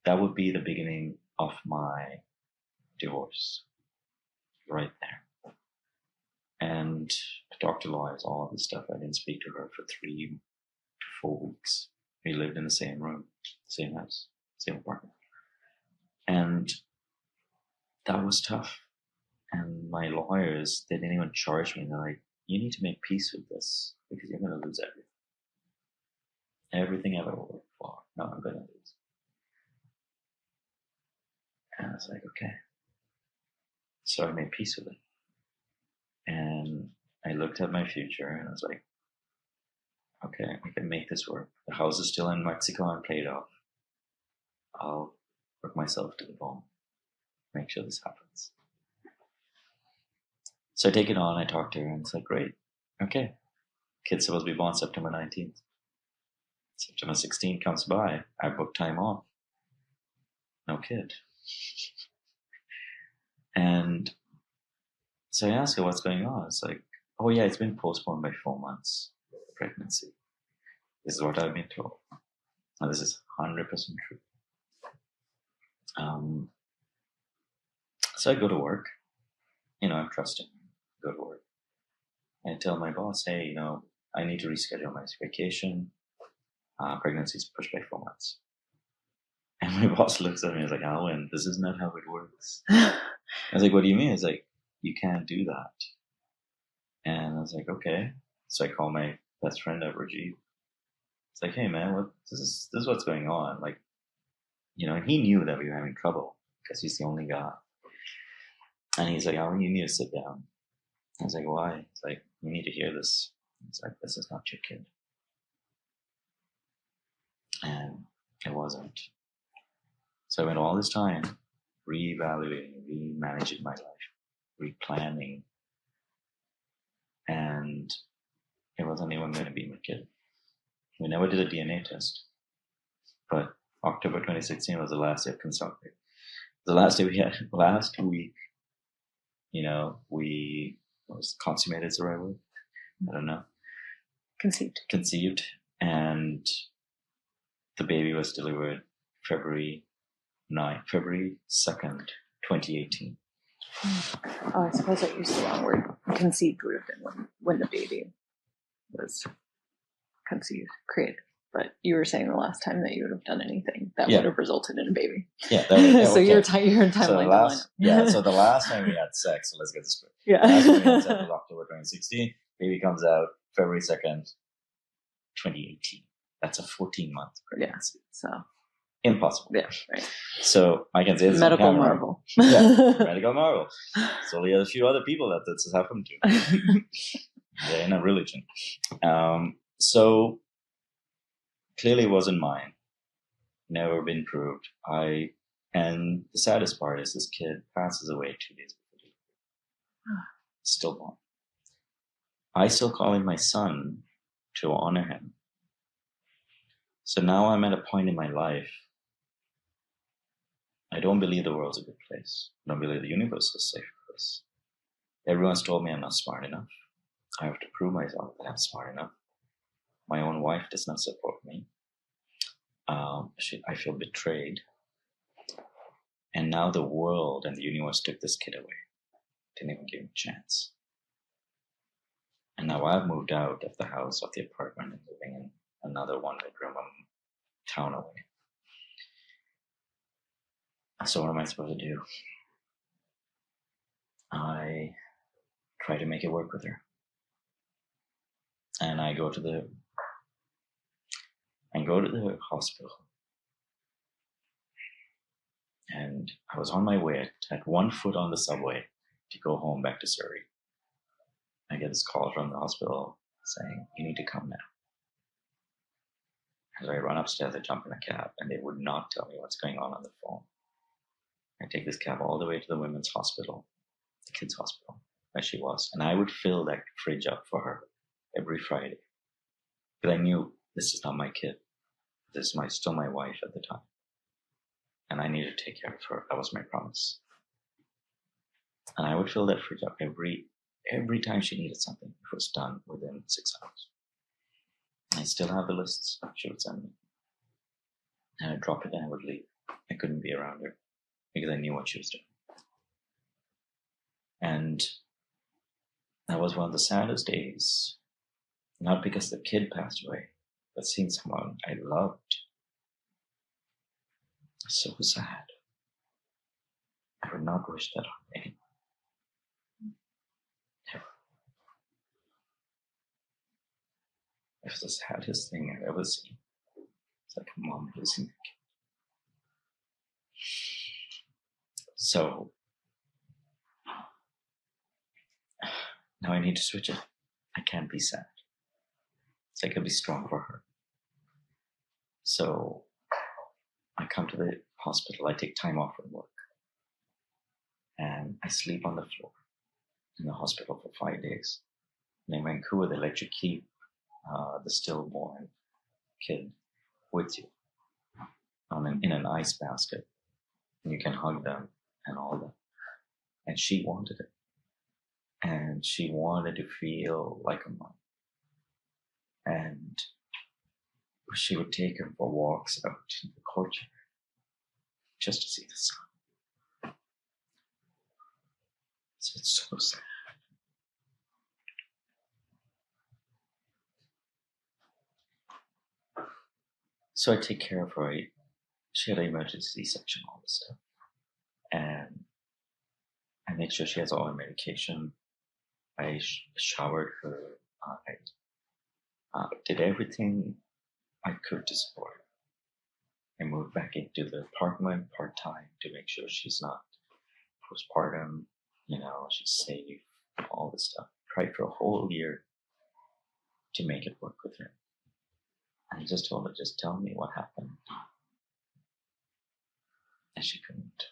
that would be the beginning of my divorce. Right there. And I talked to lawyers, all of this stuff. I didn't speak to her for 3 to 4 weeks. We lived in the same room, same house, same apartment. And that was tough. And my lawyers, they didn't even charge me. They're like, you need to make peace with this because you're going to lose everything. Everything I've ever worked for, no, I'm going to lose. And I was like, okay. So I made peace with it. And I looked at my future and I was like, okay, I can make this work. The house is still in Mexico and paid off. I'll work myself to the bone. Make sure this happens. So I take it on, I talk to her, and it's like, great. Okay. Kid's supposed to be born September 19th. September 16th comes by. I book time off. No kid. And so I ask her what's going on. It's like, oh yeah, it's been postponed by 4 months, the pregnancy. This is what I've been told. And this is 100% true. So I go to work. I'm trusting. Go to work. And I tell my boss, hey, I need to reschedule my vacation. Pregnancy is pushed by 4 months. And my boss looks at me and is like, Aylwin, this is not how it works. I was like, what do you mean? It's like, you can't do that. And I was like, okay. So I call my best friend at Rajiv. It's like, hey man, this is what's going on. Like, and he knew that we were having trouble because he's the only guy. And he's like, Aylwin, you need to sit down. I was like, why? It's like, you need to hear this. It's like, this is not your kid. And it wasn't. So I went all this time reevaluating, remanaging my life, replanning, and it wasn't even going to be my kid. We never did a DNA test, but October 2016 was the last day of consulting. The last day we had, last week, we was consummated, is the right word? I don't know. Conceived, and the baby was delivered February 2nd, 2018. Oh, I suppose I used the wrong word. Conceived would have been when the baby was conceived, created. But you were saying the last time that you would have done anything that would have resulted in a baby. Yeah. That So okay. you're in timeline. So the last time we had sex, so let's get this straight. Yeah. Last time we had sex was October 2016. Baby comes out February 2nd, 2018. That's a 14-month pregnancy. So impossible. Yeah, right. So I can say this medical on camera. marvel. Yeah, medical marvel. So we have a few other people that this has happened to. They're in a religion. So clearly it wasn't mine. Never been proved. And the saddest part is this kid passes away 2 days before delivery. Stillborn. I still call him my son to honor him. So now I'm at a point in my life. I don't believe the world's a good place. I don't believe the universe is a safe place. Everyone's told me I'm not smart enough. I have to prove myself that I'm smart enough. My own wife does not support me. I feel betrayed. And now the world and the universe took this kid away. Didn't even give him a chance. And now I've moved out of the house, of the apartment, and living in another one-bedroom town away. So what am I supposed to do? I try to make it work with her. And I go to the hospital. And I was on my way. I had 1 foot on the subway to go home back to Surrey. I get this call from the hospital saying, you need to come now. So I run upstairs, I jump in a cab, and they would not tell me what's going on the phone. I take this cab all the way to the women's hospital, the kids' hospital, where she was. And I would fill that fridge up for her every Friday. Because I knew this is not my kid. This is still my wife at the time. And I needed to take care of her. That was my promise. And I would fill that fridge up every time she needed something. It was done within 6 hours. I still have the lists she would send me. And I'd drop it and I would leave. I couldn't be around her because I knew what she was doing. And that was one of the saddest days. Not because the kid passed away, but seeing someone I loved. So sad. I would not wish that on anyone. Never. It was the saddest thing I've ever seen. It's like a mom losing a kid. So now I need to switch it. I can't be sad. So I can be strong for her. So I come to the hospital. I take time off from work. And I sleep on the floor in the hospital for 5 days. And in Vancouver, they let you keep the stillborn kid with you in an ice basket. And you can hug them and all that. And she wanted it. And she wanted to feel like a mom. And she would take him for walks out in the courtyard just to see the sun. So it's so sad. So I take care of her. She had an emergency section, all this stuff. And I make sure she has all her medication. I showered her. I did everything I could to support her. I moved back into the apartment part-time to make sure she's not postpartum, she's safe, all this stuff. Tried for a whole year to make it work with her. And I just told her, just tell me what happened. And she couldn't.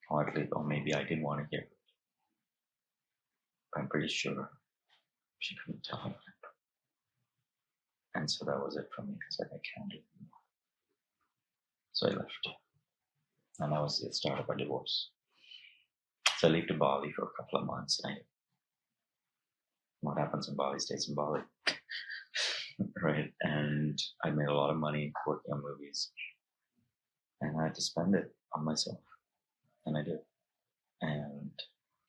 Or maybe I didn't want to hear it. But I'm pretty sure she couldn't tell me. And so that was it for me. I said, I can't do it anymore. So I left. And that was the start of our divorce. So I lived in Bali for a couple of months. And what happens in Bali stays in Bali. Right? And I made a lot of money working on movies. And I had to spend it on myself. And I did. And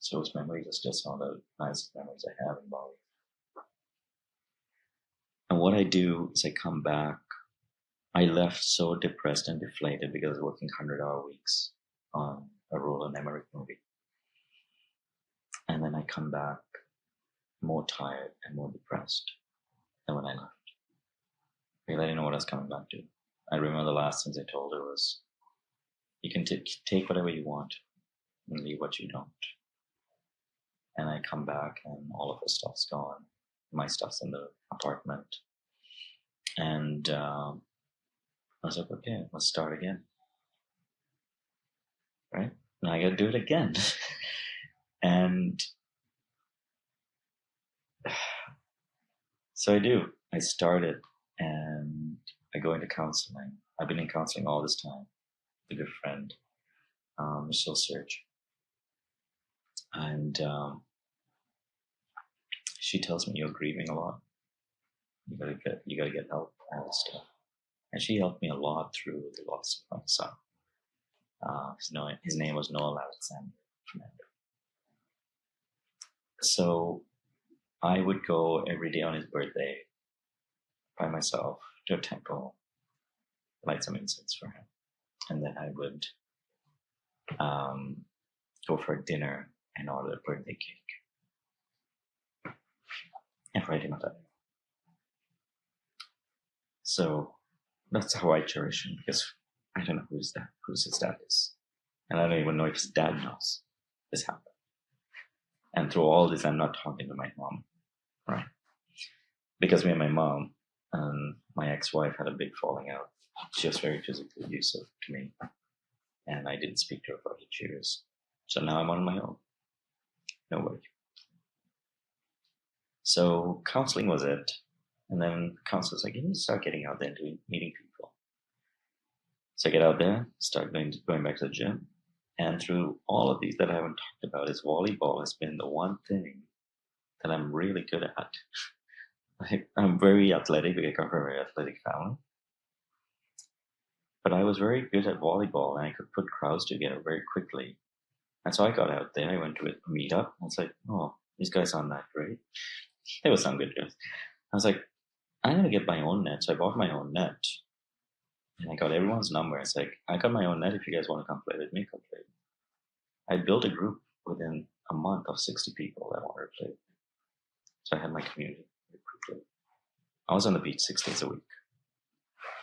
so those memories are still some of the nicest memories I have in Bali. And what I do is I come back. I left so depressed and deflated because I was working 100-hour weeks on a Roland Emmerich movie. And then I come back more tired and more depressed than when I left. Because I didn't know what I was coming back to. I remember the last things I told her was, you can take whatever you want and leave what you don't. And I come back and all of her stuff's gone. My stuff's in the apartment. And I was like, okay, let's start again. Right? Now I gotta do it again. And so I do. I started and I go into counseling. I've been in counseling all this time. A good friend, Michelle Serge. And she tells me, you're grieving a lot. You gotta get help, all this stuff. And she helped me a lot through the loss of my son. His name was Noel Alexander. So I would go every day on his birthday by myself to a temple, light some incense for him. And then I would go for a dinner and order a birthday cake and write him a letter. So that's how I cherish him, because I don't know who's his dad is. And I don't even know if his dad knows this happened. And through all this, I'm not talking to my mom, right? Because me and my mom and my ex-wife had a big falling out. She was very physically abusive to me. And I didn't speak to her for 8 years. So now I'm on my own. Nobody. So counseling was it. And then counselor's like, you need to start getting out there and meeting people. So I get out there, start going back to the gym. And through all of these that I haven't talked about, is volleyball has been the one thing that I'm really good at. I'm very athletic. I come from a very athletic family. But I was very good at volleyball, and I could put crowds together very quickly. And so I got out there. I went to a meetup. I was like, oh, these guys aren't that great. They were some good guys. I was like, I'm going to get my own net. So I bought my own net. And I got everyone's number. It's like, I got my own net. If you guys want to come play with me, come play. I built a group within a month of 60 people that wanted to play. So I had my community very quickly. I was on the beach 6 days a week.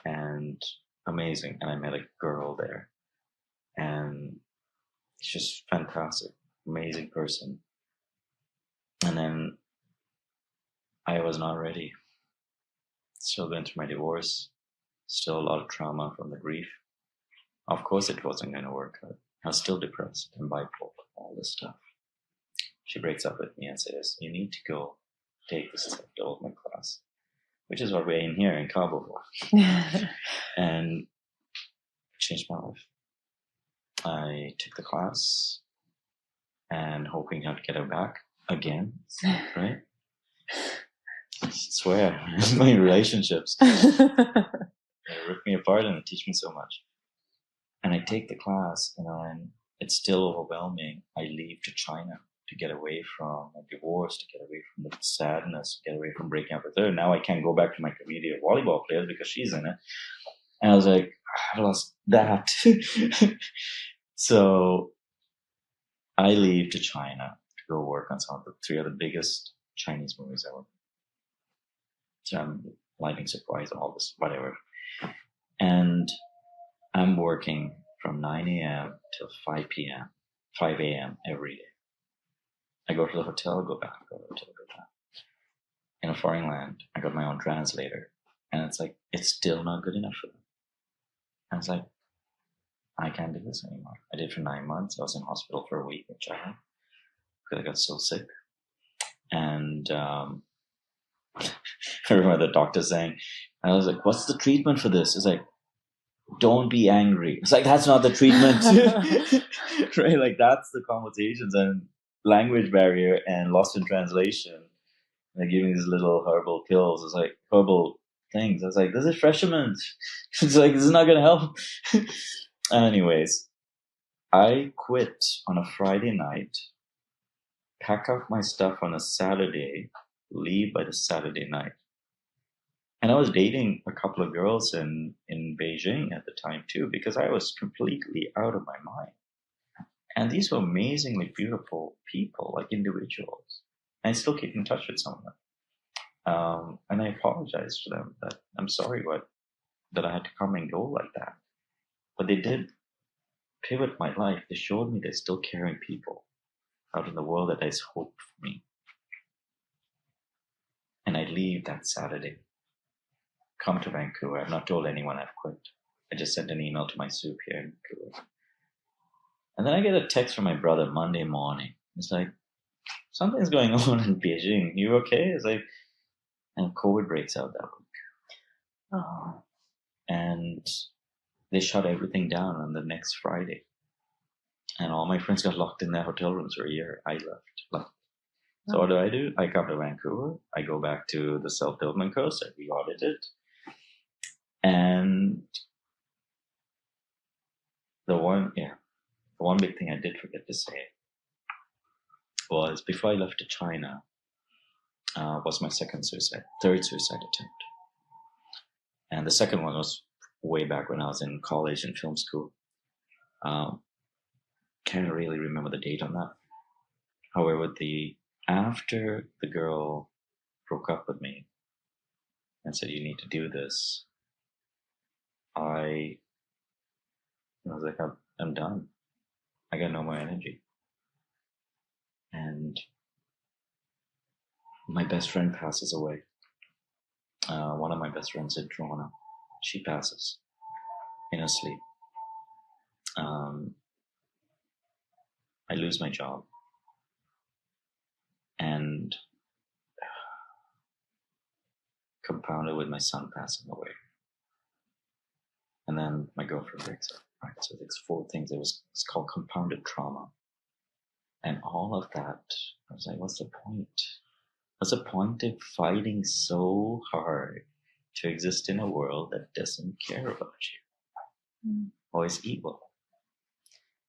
And amazing. And I met a girl there. And it's just fantastic. Amazing person. And then I was not ready. Still going through my divorce. Still a lot of trauma from the grief. Of course it wasn't going to work out. I was still depressed and bipolar, all this stuff. She breaks up with me and says, you need to go take this self-development class, which is what we're in here in Cabo for. And changed my life. I took the class and hoping how to get her back again, right? I swear, my relationships. They rip me apart and teach me so much. And I take the class, and it's still overwhelming. I leave to China to get away from a divorce, to get away from the sadness, to get away from breaking up with her. Now I can't go back to my community of volleyball players because she's in it. And I was like, I lost that. So I leave to China to go work on some of the 3 of the biggest Chinese movies ever. So I'm lighting supplies and all this, whatever. And I'm working from 9 a.m. till 5 p.m., 5 a.m. every day. I go to the hotel, go back, go to the hotel, go back. In a foreign land, I got my own translator. And it's like, it's still not good enough for them. And it's like, I can't do this anymore. I did for 9 months. I was in hospital for a week in China because I got so sick. And I remember the doctor saying, I was like, what's the treatment for this? It's like, don't be angry. It's like, that's not the treatment. Right? Like, that's the conversations and language barrier and lost in translation. They're giving these little herbal pills. It's like herbal things. I was like, this is Fresherman's. It's like, this is not going to help. Anyways, I quit on a Friday night, pack up my stuff on a Saturday, leave by the Saturday night. And I was dating a couple of girls in Beijing at the time too, because I was completely out of my mind. And these were amazingly beautiful people, like individuals. And I still keep in touch with some of them. And I apologize to them that I'm sorry that I had to come and go like that. But they did pivot my life. They showed me there's still caring people out in the world that has hope for me. And I leave that Saturday, come to Vancouver. I've not told anyone I've quit. I just sent an email to my soup here in Vancouver. And then I get a text from my brother Monday morning. It's like, something's going on in Beijing. You okay? It's like, and COVID breaks out that week. Oh. And they shut everything down on the next Friday. And all my friends got locked in their hotel rooms for a year. I left. So what do? I come to Vancouver. I go back to the self-development course. I re-audit it. And the one big thing I did forget to say was before I left to China was my third suicide attempt. And the second one was way back when I was in college and film school. Can't really remember the date on that. However, after the girl broke up with me and said, you need to do this, I was like, I'm done. I got no more energy. And my best friend passes away. One of my best friends in Toronto, she passes in her sleep. I lose my job. And compounded with my son passing away. And then my girlfriend breaks up. Right? So it's 4 things. It's called compounded trauma. And all of that, I was like, what's the point? What's the point of fighting so hard to exist in a world that doesn't care about you or is evil?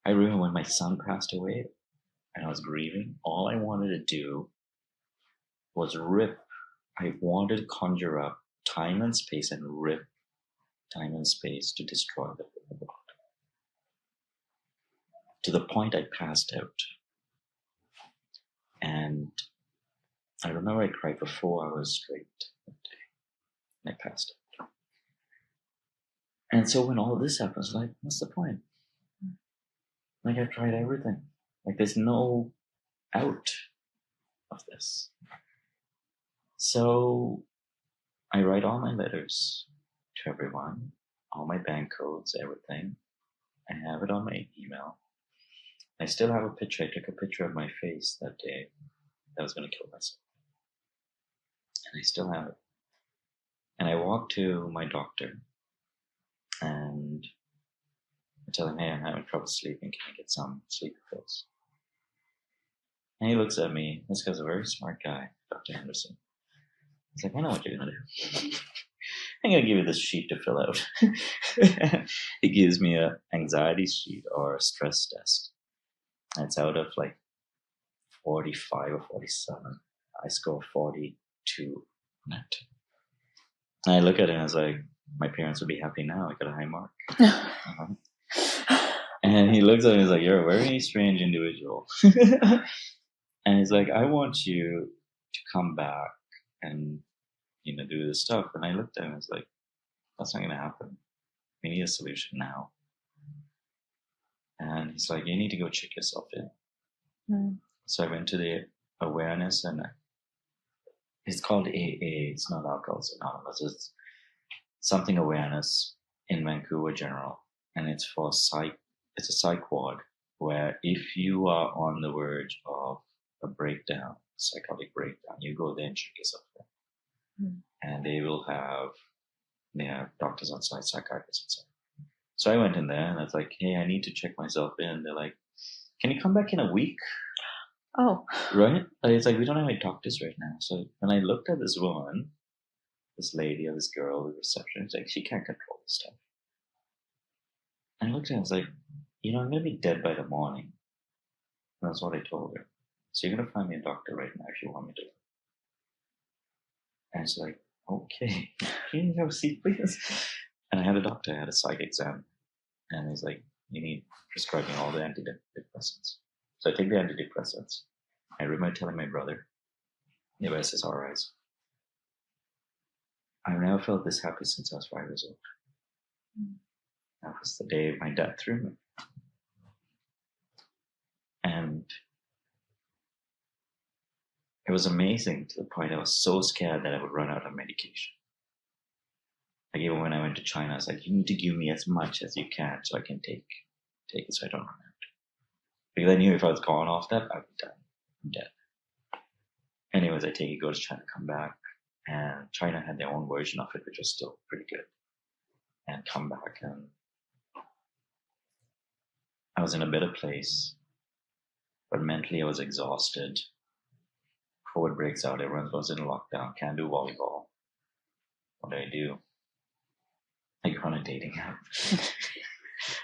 I remember when my son passed away and I was grieving, all I wanted to do was I wanted to conjure up time and space and rip time and space to destroy the world. To the point I passed out. And I remember I cried for 4 hours straight that day. And I passed out. And so when all of this happens, like, what's the point? Like, I've tried everything. Like, there's no out of this. So I write all my letters to everyone, all my bank codes, everything. I have it on my email. I still have a picture. I took a picture of my face that day that I was going to kill myself. And I still have it. And I walk to my doctor and I tell him, hey, I'm having trouble sleeping. Can I get some sleep pills? And he looks at me. This guy's a very smart guy, Dr. Henderson. He's like, I know what you're gonna do. I'm gonna give you this sheet to fill out. He gives me a anxiety sheet or a stress test. And it's out of like 45 or 47. I score 42 on it. And I look at it and I was like, my parents would be happy now. I got a high mark. And he looks at me and he's like, you're a very strange individual. And he's like, I want you to come back and, do this stuff. And I looked at him and I was like, that's not going to happen. We need a solution now. And he's like, you need to go check yourself in. Mm. So I went to the awareness, and it's called AA. It's not Alcoholics Anonymous. It's something awareness in Vancouver General. And it's for psych. It's a psych ward where if you are on the verge of a breakdown, psychotic breakdown, you go there and check yourself in. Mm. And they will have doctors on site, psychiatrists on site. So I went in there and I was like, hey, I need to check myself in. They're like, can you come back in a week? Oh. Right? It's like, we don't have any doctors right now. So when I looked at this woman, this lady or this girl, the reception, it's like, she can't control this stuff. And I looked at her and I was like, I'm going to be dead by the morning. And that's what I told her. So you're going to find me a doctor right now if you want me to. And it's like, okay, can you have a seat, please? And I had a doctor, I had a psych exam. And he's like, you need prescribing all the antidepressants. So I take the antidepressants. I remember telling my brother, the SSRIs. I've never felt this happy since I was 5 years old. That was the day my dad threw me. And it was amazing to the point I was so scared that I would run out of medication. Like even when I went to China, I was like, you need to give me as much as you can so I can take it so I don't run out. Because I knew if I was gone off that, I would die. I'm dead. Anyways, I take it, go to China, come back. And China had their own version of it, which was still pretty good. And come back, and I was in a better place. But mentally, I was exhausted. COVID breaks out, everyone goes in lockdown, can't do volleyball. What do? I go on a dating app.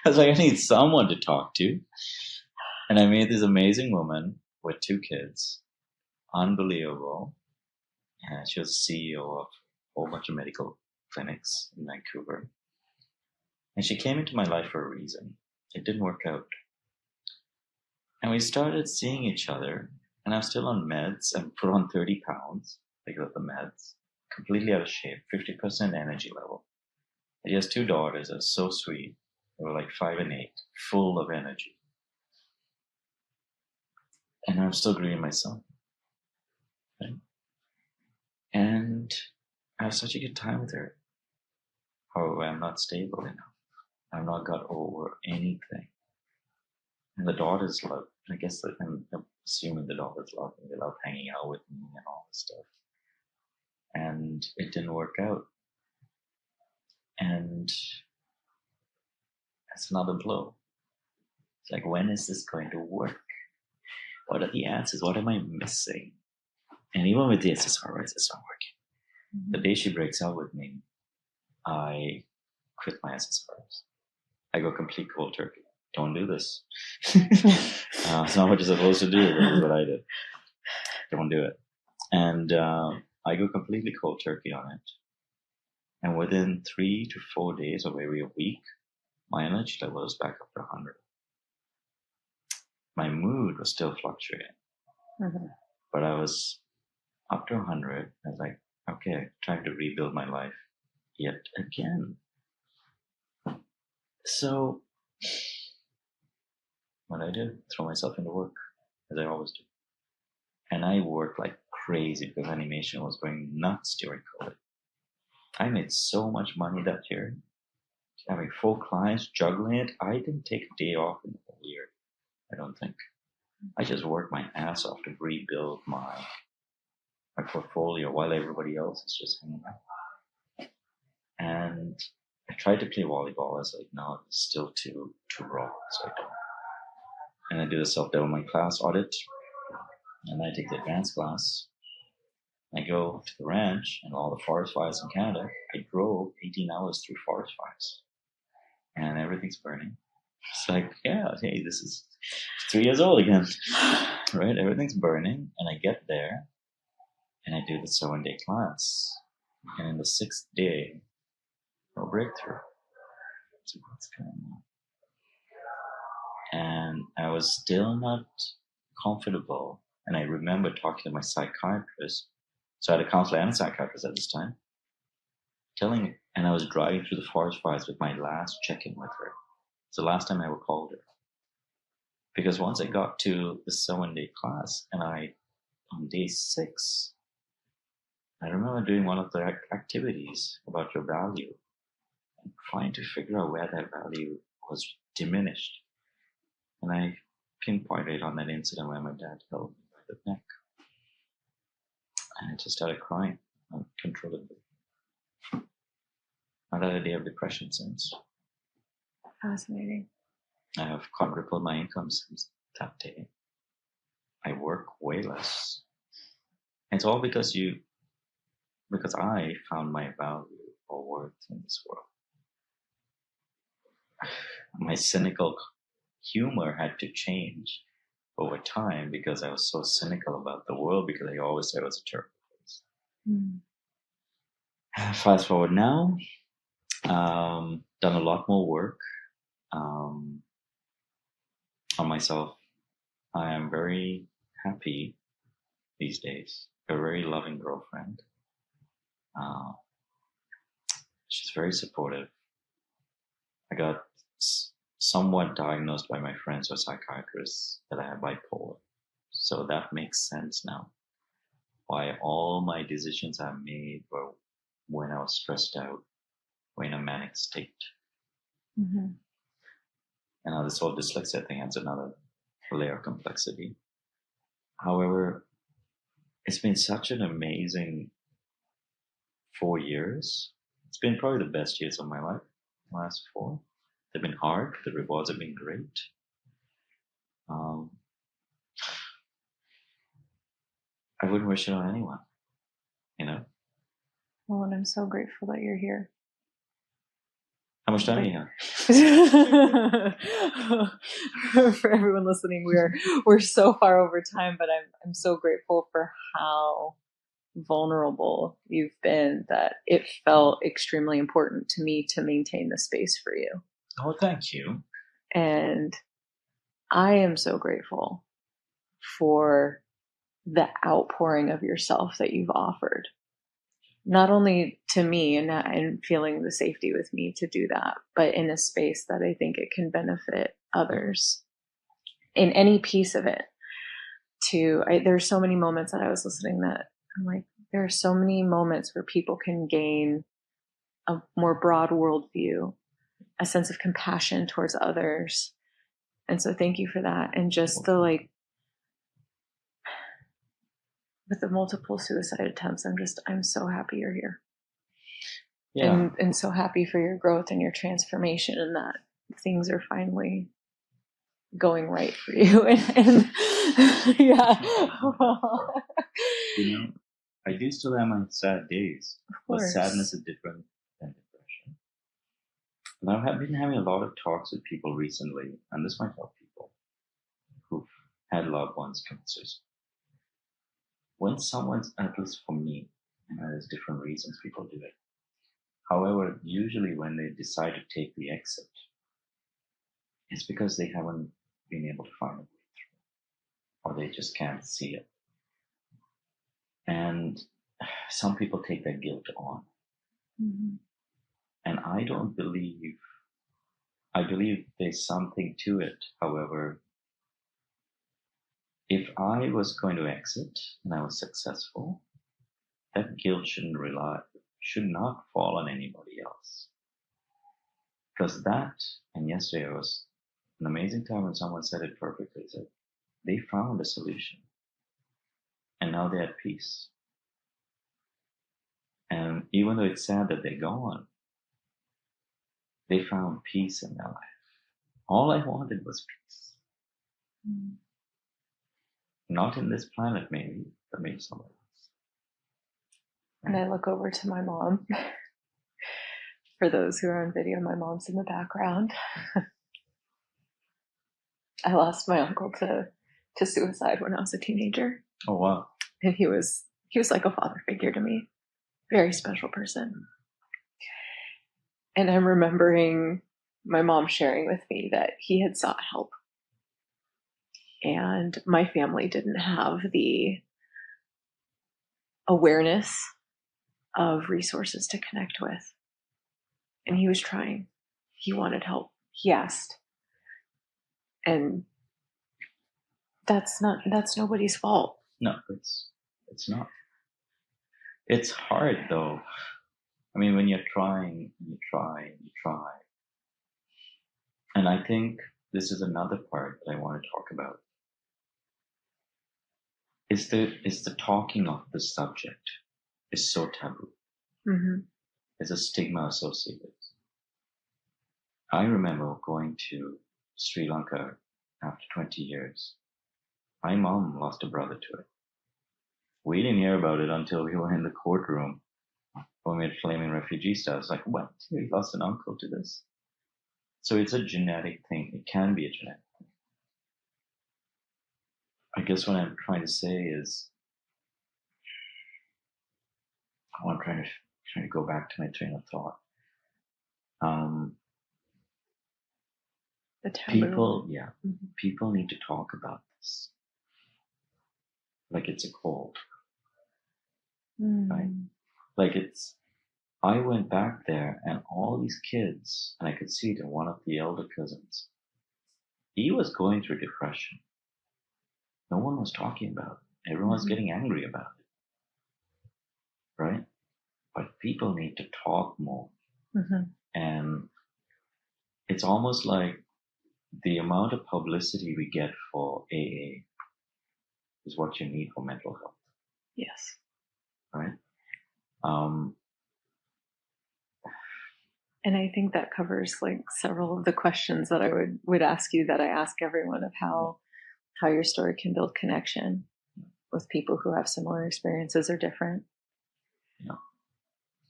I was like, I need someone to talk to. And I met this amazing woman with 2 kids. Unbelievable. And she was CEO of a whole bunch of medical clinics in Vancouver. And she came into my life for a reason. It didn't work out. And we started seeing each other. And I was still on meds and put on 30 pounds because of the meds. Completely out of shape, 50% energy level. She has 2 daughters that are so sweet. They were like 5 and 8, full of energy. And I'm still grieving my son. Right? And I have such a good time with her. However, I'm not stable enough. I've not got over anything. And the daughters love, I guess I'm assuming the daughters love me. They love hanging out with me and all this stuff. And it didn't work out. And that's another blow. It's like, when is this going to work? What are the answers? What am I missing? And even with the SSRIs, it's not working. Mm-hmm. The day she breaks up with me, I quit my SSRIs. I go complete cold turkey. Don't do this. It's not what you're supposed to do, but this is what I did. Don't do it. And I go completely cold turkey on it. And within 3 to 4 days, or maybe a week, my energy level was back up to 100. My mood was still fluctuating. Mm-hmm. But I was up to 100. I was like, okay, trying to rebuild my life yet again. So what I did, throw myself into work, as I always do. And I worked like crazy because animation was going nuts during COVID. I made so much money that year. Having 4 clients, juggling it. I didn't take a day off in the whole year. I don't think. I just worked my ass off to rebuild my portfolio while everybody else is just hanging out. And I tried to play volleyball. I was like, no, it's still too raw, so I don't. And I did a self-development class audit, and I take the advanced class. I go to the ranch and all the forest fires in Canada. I drove 18 hours through forest fires and everything's burning. It's like, yeah, hey, this is 3 years old again, right? Everything's burning. And I get there and I do the 7-day class. And in the 6th day, no breakthrough. So what's going on? And I was still not comfortable. And I remember talking to my psychiatrist. So I had a counselor and a psychiatrist at this time. And I was driving through the forest fires with my last check-in with her. It's the last time I ever called her. Because once I got to the 7-day class, and on day 6, I remember doing one of the activities about your value and trying to figure out where that value was diminished. And I pinpointed on that incident where my dad held me by the neck. And I just started crying uncontrollably. I've had a day of depression since. Fascinating. I have quadrupled my income since that day. I work way less. And it's all because I found my value or worth in this world. My cynical humor had to change over time because I was so cynical about the world because I always said it was a terrible place. Fast forward now, done a lot more work on myself. I am very happy these days. A very loving girlfriend. She's very supportive. I got somewhat diagnosed by my friends or psychiatrists that I have bipolar. So that makes sense now. Why all my decisions I made were when I was stressed out, or in a manic state. Mm-hmm. And now this whole dyslexia thing adds another layer of complexity. However, it's been such an amazing 4 years. It's been probably the best years of my life, the last 4. They've been hard. The rewards have been great. I wouldn't wish it on anyone, you know? Well, and I'm so grateful that you're here. How much time do you have? For everyone listening, we're so far over time, but I'm so grateful for how vulnerable you've been that it felt extremely important to me to maintain the space for you. Oh, thank you. And I am so grateful for the outpouring of yourself that you've offered. Not only to me and feeling the safety with me to do that, but in a space that I think it can benefit others in any piece of it. There's so many moments that I was listening that I'm like, there are so many moments where people can gain a more broad worldview, a sense of compassion towards others. And so thank you for that. And just with the multiple suicide attempts, I'm so happy you're here. Yeah. And so happy for your growth and your transformation and that things are finally going right for you. And yeah. You know, I do still have my sad days, but course. sadness is different than depression. And I have been having a lot of talks with people recently, and this might help people who've had loved ones commit suicide. When someone's, at least for me, there's different reasons people do it. However, usually when they decide to take the exit, it's because they haven't been able to find a way through, or they just can't see it. And some people take that guilt on. Mm-hmm. And I believe there's something to it. However, if I was going to exit and I was successful, that guilt should not fall on anybody else. Because and yesterday was an amazing time when someone said it perfectly. Said they found a solution, and now they're at peace. And even though it's sad that they're gone, they found peace in their life. All I wanted was peace. Mm. Not in this planet, maybe, but maybe somewhere else. And I look over to my mom. For those who are on video, my mom's in the background. I lost my uncle to suicide when I was a teenager. Oh wow. And he was like a father figure to me. Very special person. And I'm remembering my mom sharing with me that he had sought help. And my family didn't have the awareness of resources to connect with. And he was trying. He wanted help. He asked. And that's nobody's fault. No, it's not. It's hard though. I mean, when you're trying, you try. And I think this is another part that I want to talk about. Is the talking of the subject is so taboo. Mm-hmm. There's a stigma associated. I remember going to Sri Lanka after 20 years. My mom lost a brother to it. We didn't hear about it until we were in the courtroom when we were flaming refugee status. Like, what? You lost an uncle to this? So it's a genetic thing. It can be a genetic thing. I guess what I'm trying to say is, I'm trying to go back to my train of thought. The taboo. People need to talk about this like it's a cold, right? Like I went back there and all these kids, and I could see that one of the elder cousins, he was going through depression. No one was talking about it. Everyone was getting angry about it, right? But people need to talk more. And it's almost like the amount of publicity we get for AA is what you need for mental health. Yes. Right? And I think that covers like several of the questions that I would ask you, that I ask everyone, of how your story can build connection with people who have similar experiences or different. Yeah.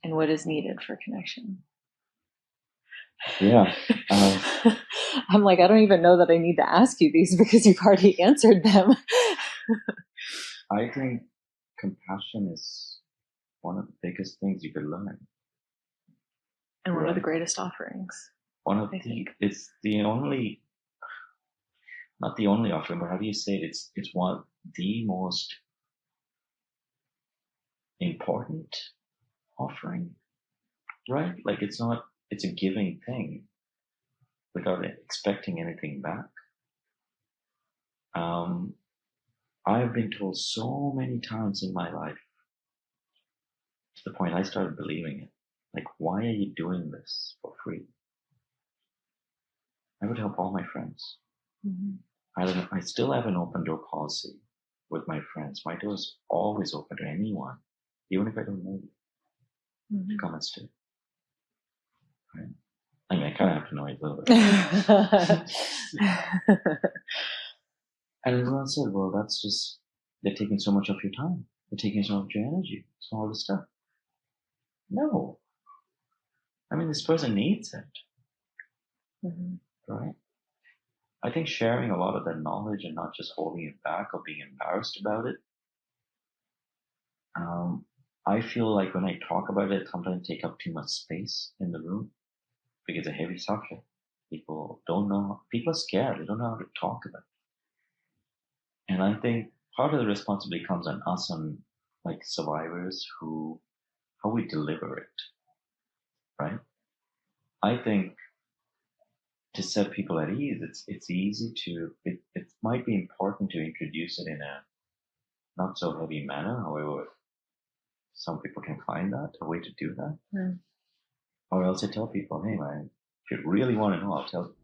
And what is needed for connection. Yeah. I'm like, I don't even know that I need to ask you these because you've already answered them. I think compassion is one of the biggest things you could learn. And one of the greatest offerings. It's the only, not the only offering, but how do you say it? It's one of the most important offering, right? Like it's a giving thing without expecting anything back. I've been told so many times in my life, to the point I started believing it. Like, why are you doing this for free? I would help all my friends. I still have an open door policy with my friends. My door is always open to anyone, even if I don't know you, to come and stay. Right? I mean, I kind of have to know you a little bit. And everyone said, well, that's just, they're taking so much of your time. They're taking so much of your energy. So all this stuff. No. I mean, this person needs it. Right? I think sharing a lot of that knowledge and not just holding it back or being embarrassed about it. I feel like when I talk about it, sometimes I take up too much space in the room because it's a heavy subject. People don't know, people are scared. They don't know how to talk about it. And I think part of the responsibility comes on us, on like survivors, how we deliver it. Right? I think to set people at ease, it's easy to, it might be important to introduce it in a not so heavy manner. However, some people can find that, a way to do that. Or else I tell people, hey man, if you really want to know, I'll tell you.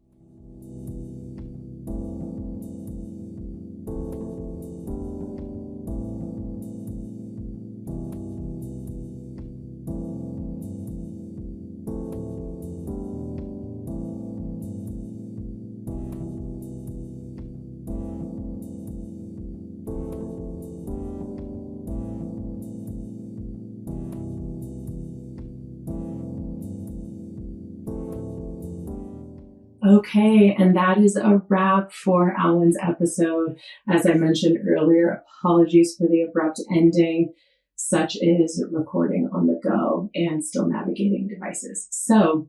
Okay, and that is a wrap for Aylwin's episode. As I mentioned earlier, apologies for the abrupt ending. Such is recording on the go and still navigating devices. So,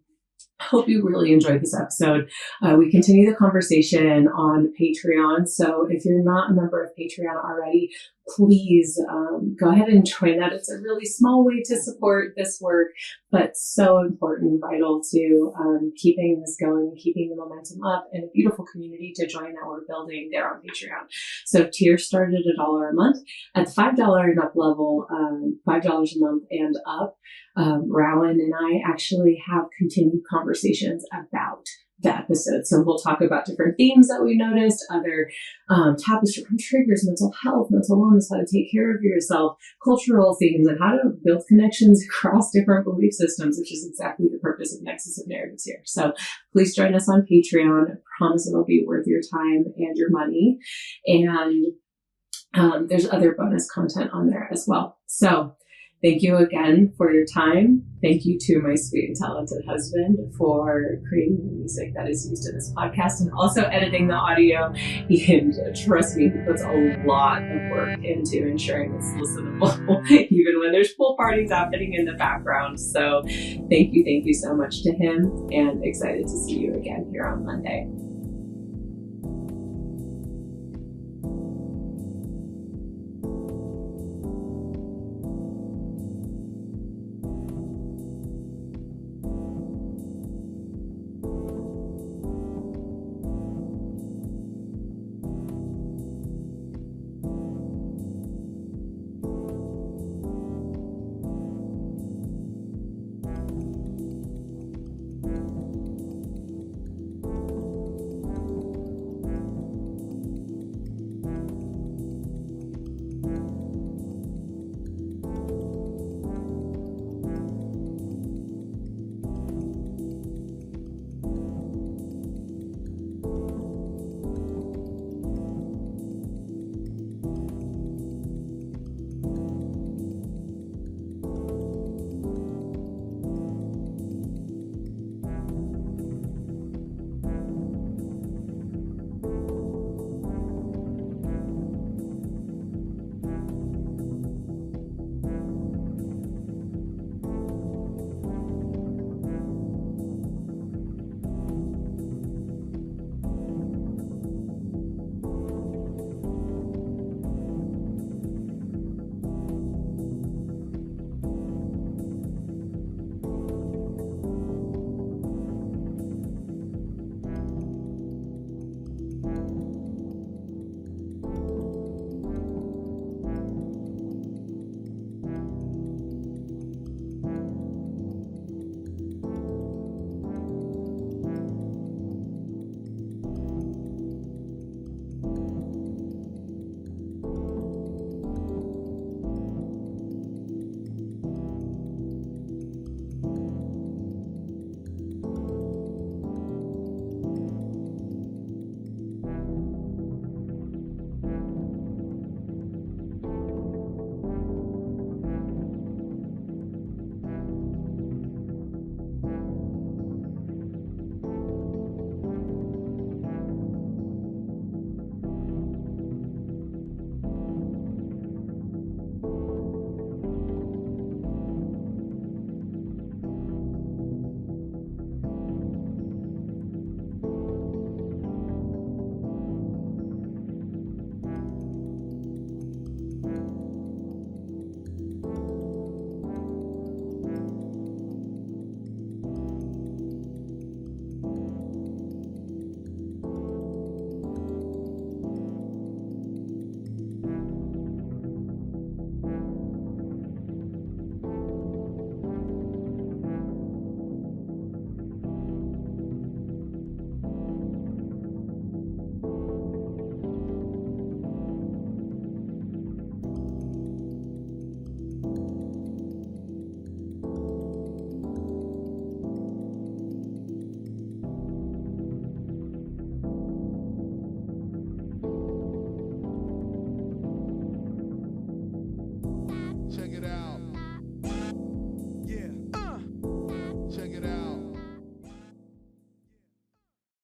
hope you really enjoyed this episode. We continue the conversation on Patreon. So if you're not a member of Patreon already, please go ahead and join that. It's a really small way to support this work, but so important and vital to keeping this going, keeping the momentum up, and a beautiful community to join that we're building there on Patreon. So tiers start at $1 a month. At the $5 and up level, $5 a month and up, Rowan and I actually have continued conversations about the episode. So we'll talk about different themes that we noticed, other topics from triggers, mental health, mental wellness, how to take care of yourself, cultural themes, and how to build connections across different belief systems, which is exactly the purpose of Nexus of Narratives here. So please join us on Patreon. I promise it'll be worth your time and your money. And there's other bonus content on there as well. So thank you again for your time. Thank you to my sweet and talented husband for creating the music that is used in this podcast and also editing the audio. And trust me, he puts a lot of work into ensuring it's listenable, even when there's pool parties happening in the background. So thank you so much to him, and excited to see you again here on Monday.